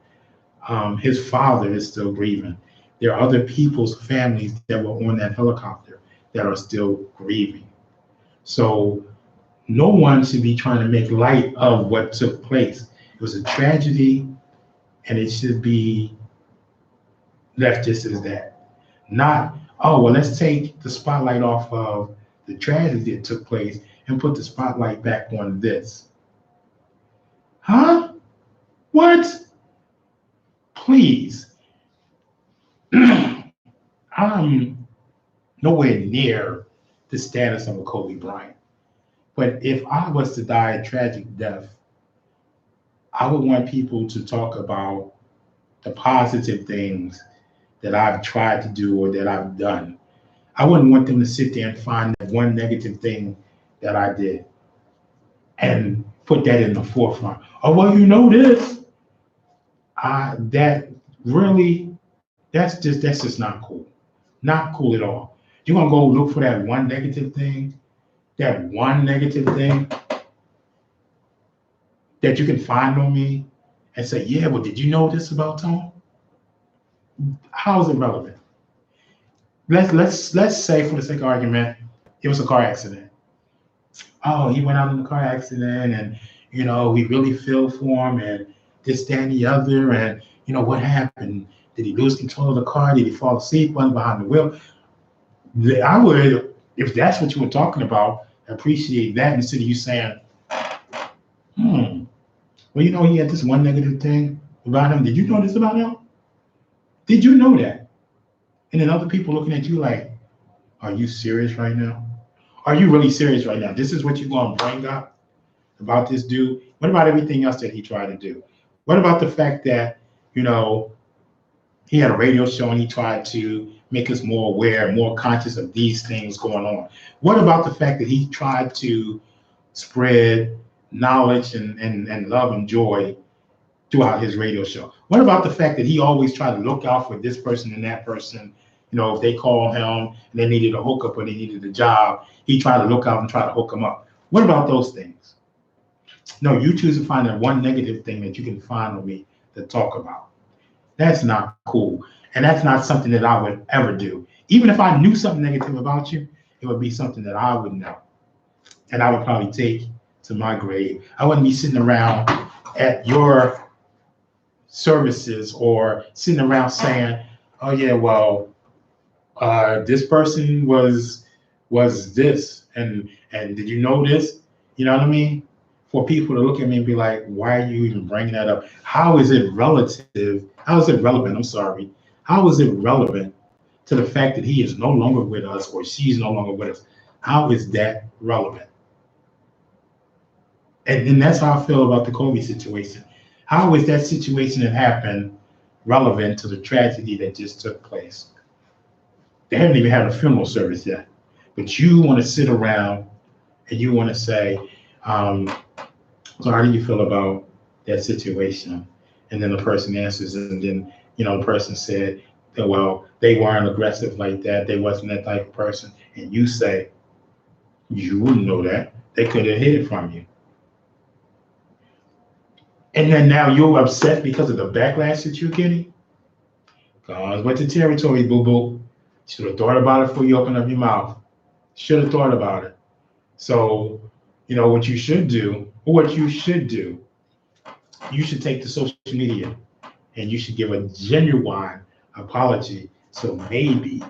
His father is still grieving. There are other people's families that were on that helicopter that are still grieving. So no one should be trying to make light of what took place. It was a tragedy, and it should be left just as that. Not, oh, well, let's take the spotlight off of the tragedy that took place and put the spotlight back on this. Huh? What? Please. I'm nowhere near the status of a Kobe Bryant. But if I was to die a tragic death, I would want people to talk about the positive things that I've tried to do or that I've done. I wouldn't want them to sit there and find that one negative thing that I did and put that in the forefront. Oh, well, this. That really, that's just not cool. Not cool at all. You're gonna go look for that one negative thing that you can find on me and say, yeah, well, did you know this about Tom? How is it relevant? Let's say, for the sake of argument, it was a car accident. Oh, he went out in a car accident, and we really feel for him, and this, that, and the other, and what happened? Did he lose control of the car? Did he fall asleep, went behind the wheel? I would, if that's what you were talking about, appreciate that instead of you saying, well, he had this one negative thing about him. Did you know this about him? Did you know that? And then other people looking at you like, are you serious right now? Are you really serious right now? This is what you're going to bring up about this dude? What about everything else that he tried to do? What about the fact that, he had a radio show and he tried to make us more aware, more conscious of these things going on? What about the fact that he tried to spread knowledge and love and joy throughout his radio show? What about the fact that he always tried to look out for this person and that person? If they called him and they needed a hookup or they needed a job, he tried to look out and try to hook them up. What about those things? No, you choose to find that one negative thing that you can find on me to talk about. That's not cool. And that's not something that I would ever do. Even if I knew something negative about you, it would be something that I would know. And I would probably take to my grave. I wouldn't be sitting around at your services or sitting around saying, oh yeah, well, this person was this, and did you know this? You know what I mean? For people to look at me and be like, why are you even bringing that up? How is it relative? How is it relevant? I'm sorry. How is it relevant to the fact that he is no longer with us or she's no longer with us? How is that relevant? And that's how I feel about the Kobe situation. How is that situation that happened relevant to the tragedy that just took place? They haven't even had a funeral service yet. But you want to sit around and you want to say, so how do you feel about that situation? And then the person answers, and then, the person said, well, they weren't aggressive like that. They wasn't that type of person. And you say, you wouldn't know that. They could have hid it from you. And then now you're upset because of the backlash that you're getting? Guns with the territory, boo-boo. Should have thought about it before you open up your mouth. Should have thought about it. So, what you should do, you should take to social media and you should give a genuine apology. So maybe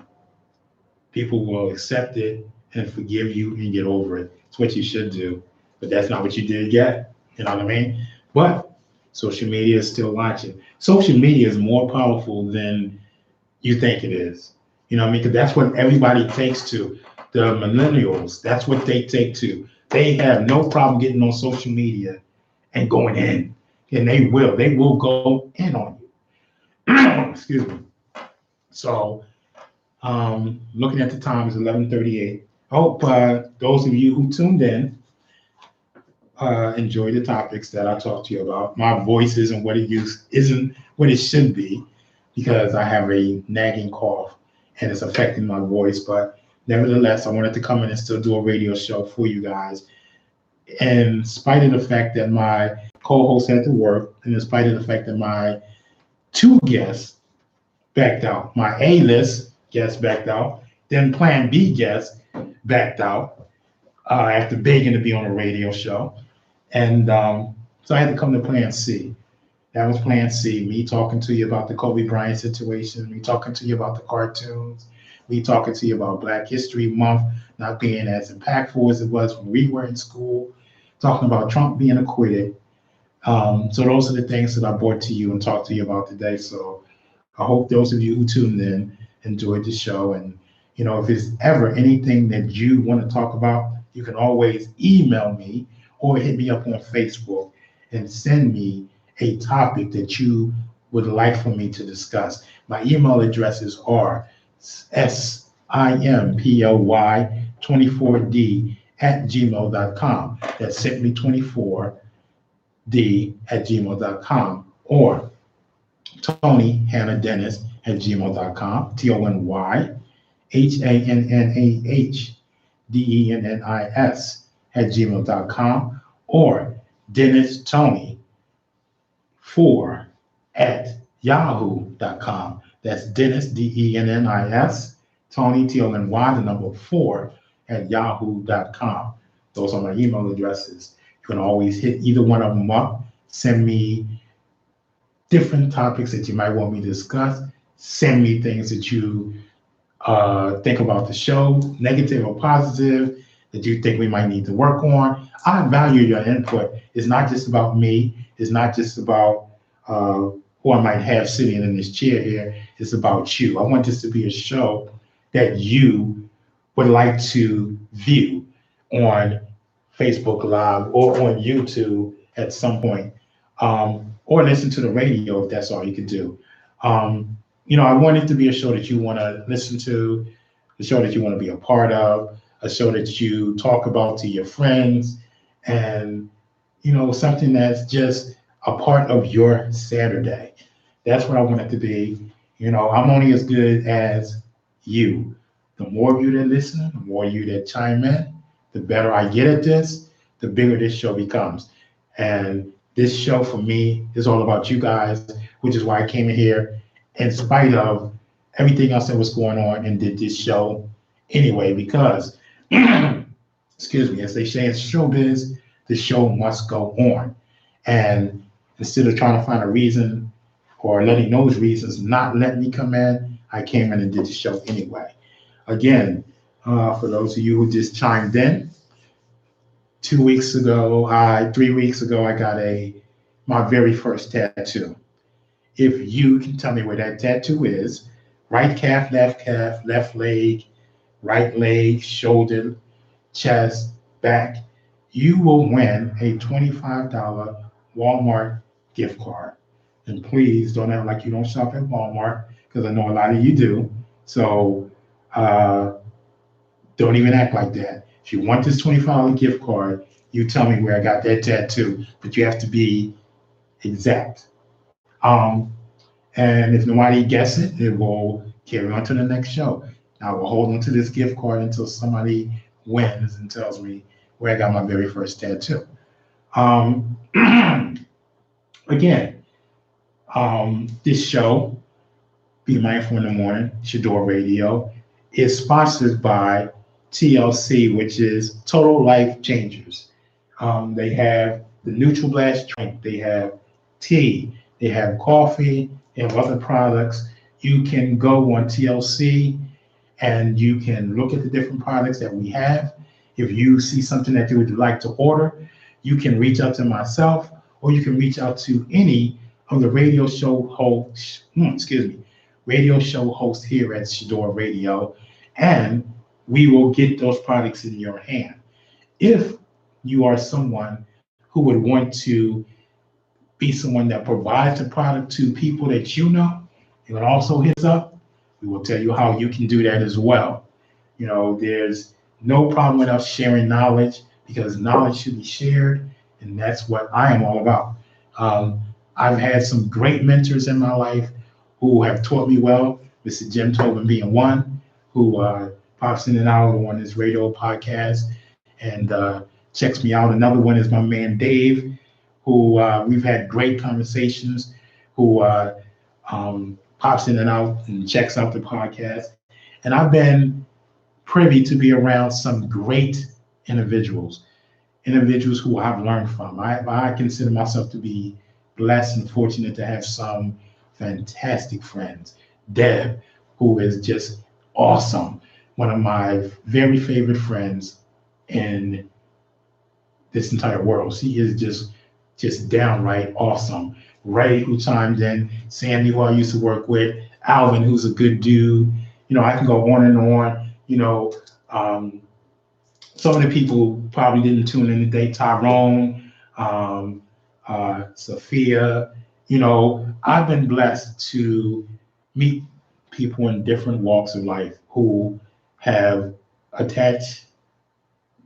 people will accept it and forgive you and get over it. It's what you should do. But that's not what you did yet. You know what I mean? But social media is still watching. Social media is more powerful than you think it is. You know what I mean? Because that's what everybody takes to. The millennials, that's what they take to. They have no problem getting on social media and going in. And they will. They will go in on you. Excuse me. So looking at the time is 11:38. I hope those of you who tuned in enjoy the topics that I talked to you about. My voice isn't what it should be because I have a nagging cough and it's affecting my voice. But nevertheless, I wanted to come in and still do a radio show for you guys. In spite of the fact that my co-host had to work, and in spite of the fact that my two guests backed out, my A-list guest backed out, then Plan B guest backed out after begging to be on a radio show. And so I had to come to Plan C. That was Plan C, me talking to you about the Kobe Bryant situation, me talking to you about the cartoons, me talking to you about Black History Month not being as impactful as it was when we were in school, talking about Trump being acquitted. So those are the things that I brought to you and talked to you about today. So I hope those of you who tuned in enjoyed the show. And, you know, if there's ever anything that you want to talk about, you can always email me or hit me up on Facebook and send me a topic that you would like for me to discuss. My email addresses are simply24d@gmail.com. That's simply24d@gmail.com, or Tony Hannah Dennis @gmail.com. TonyHannahDennis @gmail.com, or Dennis Tony 4 at yahoo.com. That's Dennis, Dennis, Tony, Tony, the number 4 at yahoo.com. Those are my email addresses. You can always hit either one of them up. Send me different topics that you might want me to discuss. Send me things that you think about the show, negative or positive, that you think we might need to work on. I value your input. It's not just about me. It's not just about who I might have sitting in this chair here. It's about you. I want this to be a show that you would like to view on Facebook Live or on YouTube at some point, or listen to the radio if that's all you can do. You know, I want it to be a show that you want to listen to, a show that you want to be a part of, a show that you talk about to your friends, and, you know, something that's just a part of your Saturday. That's what I want it to be. You know, I'm only as good as you. The more of you that listen, the more of you that chime in, the better I get at this, the bigger this show becomes. And this show for me is all about you guys, which is why I came in here in spite of everything else that was going on and did this show anyway, because, excuse me, as they say in showbiz, the show must go on. And instead of trying to find a reason or letting those reasons not let me come in, I came in and did the show anyway. Again, for those of you who just chimed in, 3 weeks ago, I got my very first tattoo. If you can tell me where that tattoo is, right calf, left leg, right leg, shoulder, chest, back, you will win a $25 Walmart gift card. And please don't act like you don't shop at Walmart, because I know a lot of you do. So don't even act like that. If you want this $25 gift card, you tell me where I got that tattoo, but you have to be exact. And if nobody gets it, it will carry on to the next show. I will hold on to this gift card until somebody wins and tells me where I got my very first tattoo. Again, this show, Be Mindful in the Morning, Shador Radio, is sponsored by TLC, which is Total Life Changers. They have the Neutral Blast drink, they have tea, they have coffee, and other products. You can go on TLC and you can look at the different products that we have. If you see something that you would like to order, you can reach out to myself, or you can reach out to any of the radio show hosts, radio show hosts here at Shador Radio, and we will get those products in your hand. If you are someone who would want to be someone that provides the product to people that you know, you can also hit us up. We will tell you how you can do that as well. There's no problem with us sharing knowledge because knowledge should be shared, and that's what I am all about. Um, I've had some great mentors in my life who have taught me well. Mr. Jim Tobin being one, who pops in and out on his radio podcast and checks me out. Another one is my man Dave, who we've had great conversations, who pops in and out and checks out the podcast. And I've been privy to be around some great individuals, individuals who I've learned from. I consider myself to be blessed and fortunate to have some fantastic friends. Deb, who is just awesome, one of my very favorite friends in this entire world. She is just downright awesome. Ray, who chimed in, Sandy, who I used to work with, Alvin, who's a good dude. I can go on and on. Some of the people probably didn't tune in today. Tyrone, Sophia. I've been blessed to meet people in different walks of life who have attached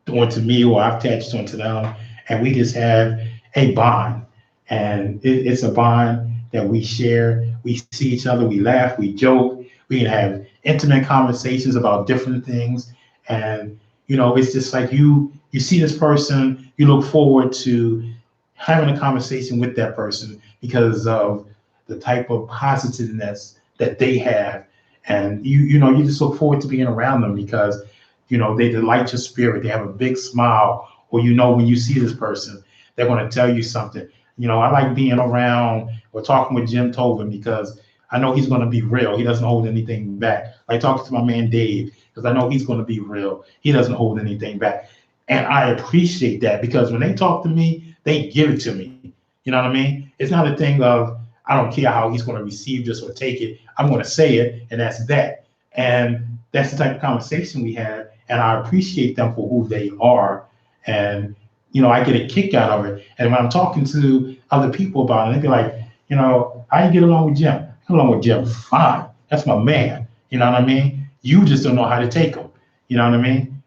onto me, or I've attached onto them, and we just have a bond. And it's a bond that we share. We see each other, we laugh, we joke, we can have intimate conversations about different things. And it's just like you see this person, you look forward to having a conversation with that person because of the type of positiveness that they have. And you just look forward to being around them because they delight your spirit. They have a big smile, or when you see this person, they're going to tell you something. I like being around or talking with Jim Tobin because I know he's going to be real. He doesn't hold anything back. I talk to my man Dave because I know he's going to be real. He doesn't hold anything back. And I appreciate that because when they talk to me, they give it to me. You know what I mean? It's not a thing of, I don't care how he's going to receive this or take it. I'm going to say it, and that's that. And that's the type of conversation we have. And I appreciate them for who they are. And I get a kick out of it. And when I'm talking to other people about it, they be like, how you get along with Jim? I get along with Jim fine. That's my man. You know what I mean? You just don't know how to take him. You know what I mean?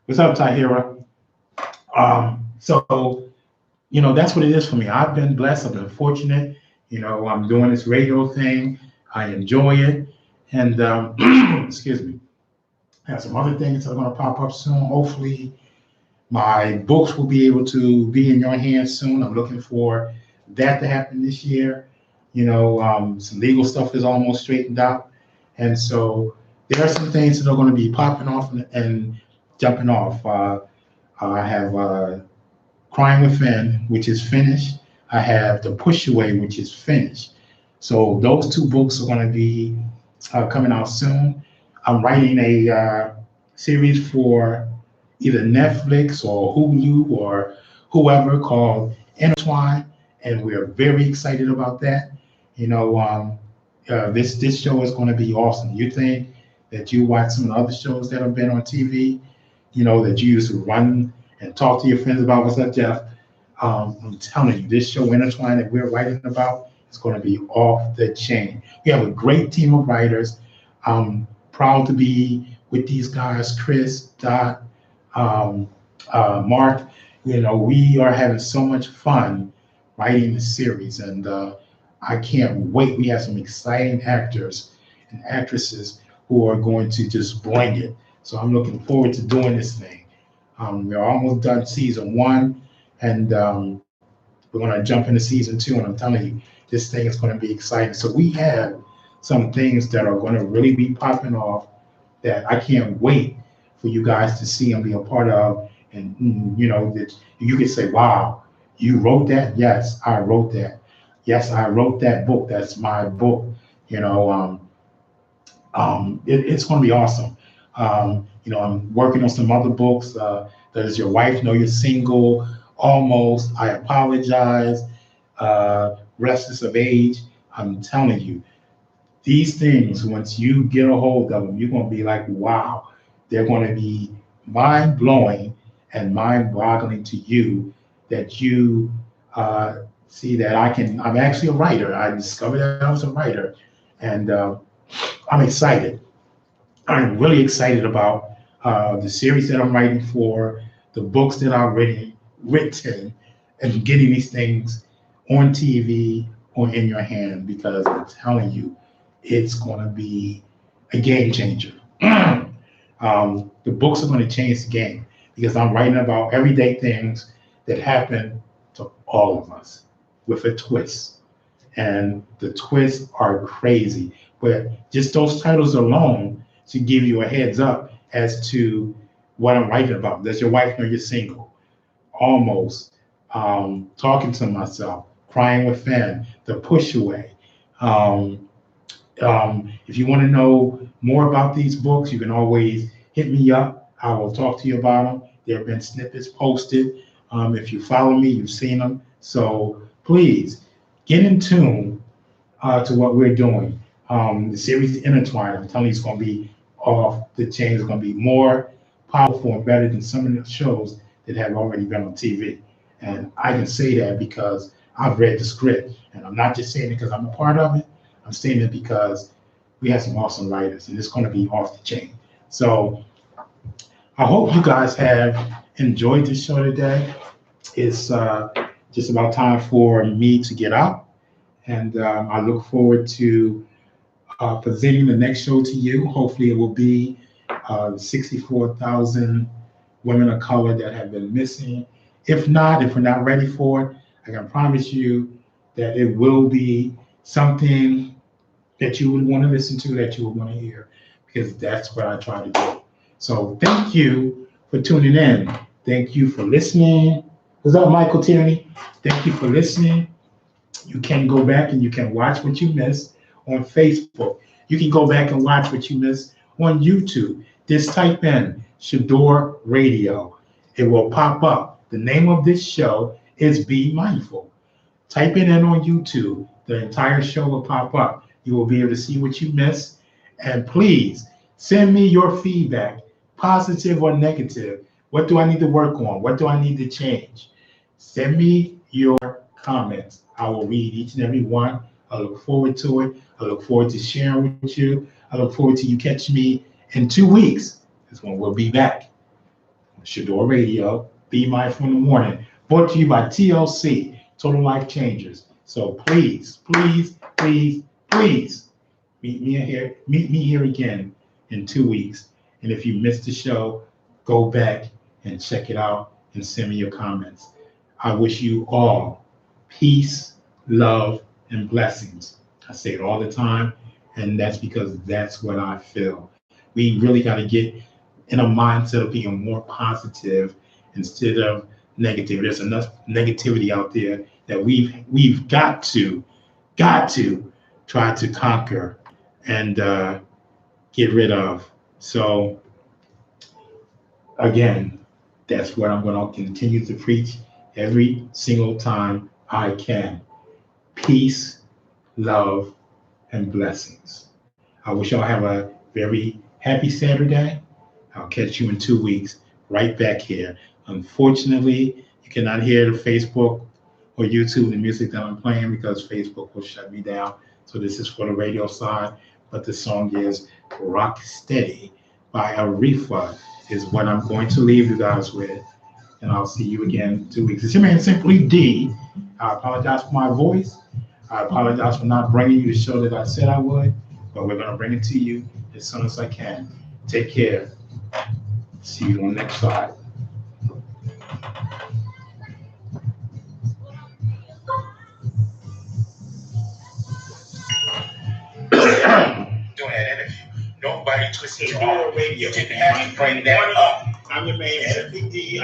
What's up, Tahira? So, that's what it is for me. I've been blessed. I've been fortunate. I'm doing this radio thing. I enjoy it. And excuse me. I have some other things that are going to pop up soon. Hopefully, my books will be able to be in your hands soon. I'm looking for that to happen this year. Some legal stuff is almost straightened out. And so there are some things that are going to be popping off and jumping off. I have Crime Within, which is finished. I have The Push Away, which is finished. So those two books are going to be coming out soon. I'm writing a series for either Netflix or Hulu or whoever called Intertwine, and we're very excited about that. This show is going to be awesome. You think that you watch some of the other shows that have been on TV, that you used to run and talk to your friends about what's up, Jeff. I'm telling you, this show Intertwine that we're writing about is going to be off the chain. We have a great team of writers. I'm proud to be with these guys, Chris, Dot, Mark. We are having so much fun writing the series, and I can't wait. We have some exciting actors and actresses who are going to just bring it. So I'm looking forward to doing this thing. We're almost done season 1, and we're going to jump into season 2. And I'm telling you, this thing is going to be exciting. So we have some things that are going to really be popping off that I can't wait for you guys to see and be a part of. And that you can say, wow, you wrote that? Yes, I wrote that. Yes, I wrote that book. That's my book. It's going to be awesome. I'm working on some other books. Does Your Wife Know You're Single? Almost. I Apologize. Restless of Age. I'm telling you, these things, once you get a hold of them, you're going to be like, wow, they're going to be mind blowing and mind boggling to you that you see that I'm actually a writer. I discovered that I was a writer, and I'm excited. I'm really excited about the series that I'm writing for, the books that I've already written, and getting these things on TV or in your hand because I'm telling you, it's going to be a game changer. The books are going to change the game because I'm writing about everyday things that happen to all of us with a twist. And the twists are crazy. But just those titles alone should give you a heads up as to what I'm writing about. Does Your Wife Know You're Single? Almost. Talking to Myself, Crying with Finn, The Push Away. Um, if you want to know more about these books, you can always hit me up. I will talk to you about them. There have been snippets posted. If you follow me, you've seen them. So please get in tune to what we're doing. The series Intertwined, I'm telling you, it's going to be off the chain. It's going to be more powerful and better than some of the shows that have already been on TV. And I can say that because I've read the script. And I'm not just saying it because I'm a part of it. I'm saying it because we have some awesome writers, and it's going to be off the chain. So I hope you guys have enjoyed this show today. It's just about time for me to get out, and I look forward to presenting the next show to you. Hopefully, it will be 64,000 women of color that have been missing. If not, if we're not ready for it, I can promise you that it will be something that you would want to listen to, that you would want to hear, because that's what I try to do. So thank you for tuning in. Thank you for listening. What's up, Michael Tierney? Thank you for listening. You can go back and you can watch what you missed on Facebook. You can go back and watch what you missed on YouTube. Just type in Shador Radio. It will pop up. The name of this show is Be Mindful. Type it in on YouTube. The entire show will pop up. You will be able to see what you missed. And please send me your feedback, positive or negative. What do I need to work on? What do I need to change? Send me your comments. I will read each and every one. I look forward to it. I look forward to sharing with you. I look forward to you catching me in 2 weeks. That's when we'll be back. Shador Radio, Be Mindful in the Morning. Brought to you by TLC, Total Life Changers. So please, please, please, please meet me here again in 2 weeks. And if you missed the show, go back and check it out and send me your comments. I wish you all peace, love, and blessings. I say it all the time, and that's because that's what I feel. We really got to get in a mindset of being more positive instead of negative. There's enough negativity out there that we've got to try to conquer and get rid of. So again, that's what I'm going to continue to preach every single time I can. Peace, love, and blessings. I wish y'all have a very happy Saturday. I'll catch you in 2 weeks right back here. Unfortunately, you cannot hear the Facebook or YouTube the music that I'm playing because Facebook will shut me down. So this is for the radio side, but the song is Rock Steady by Aretha is what I'm going to leave you guys with. And I'll see you again in 2 weeks. It's your man, Simply D. I apologize for my voice. I apologize for not bringing you the show that I said I would, but we're going to bring it to you as soon as I can. Take care. See you on the next slide. Doing that interview, nobody twisted your arm. You didn't have to bring that up. I'm your man, Simply D.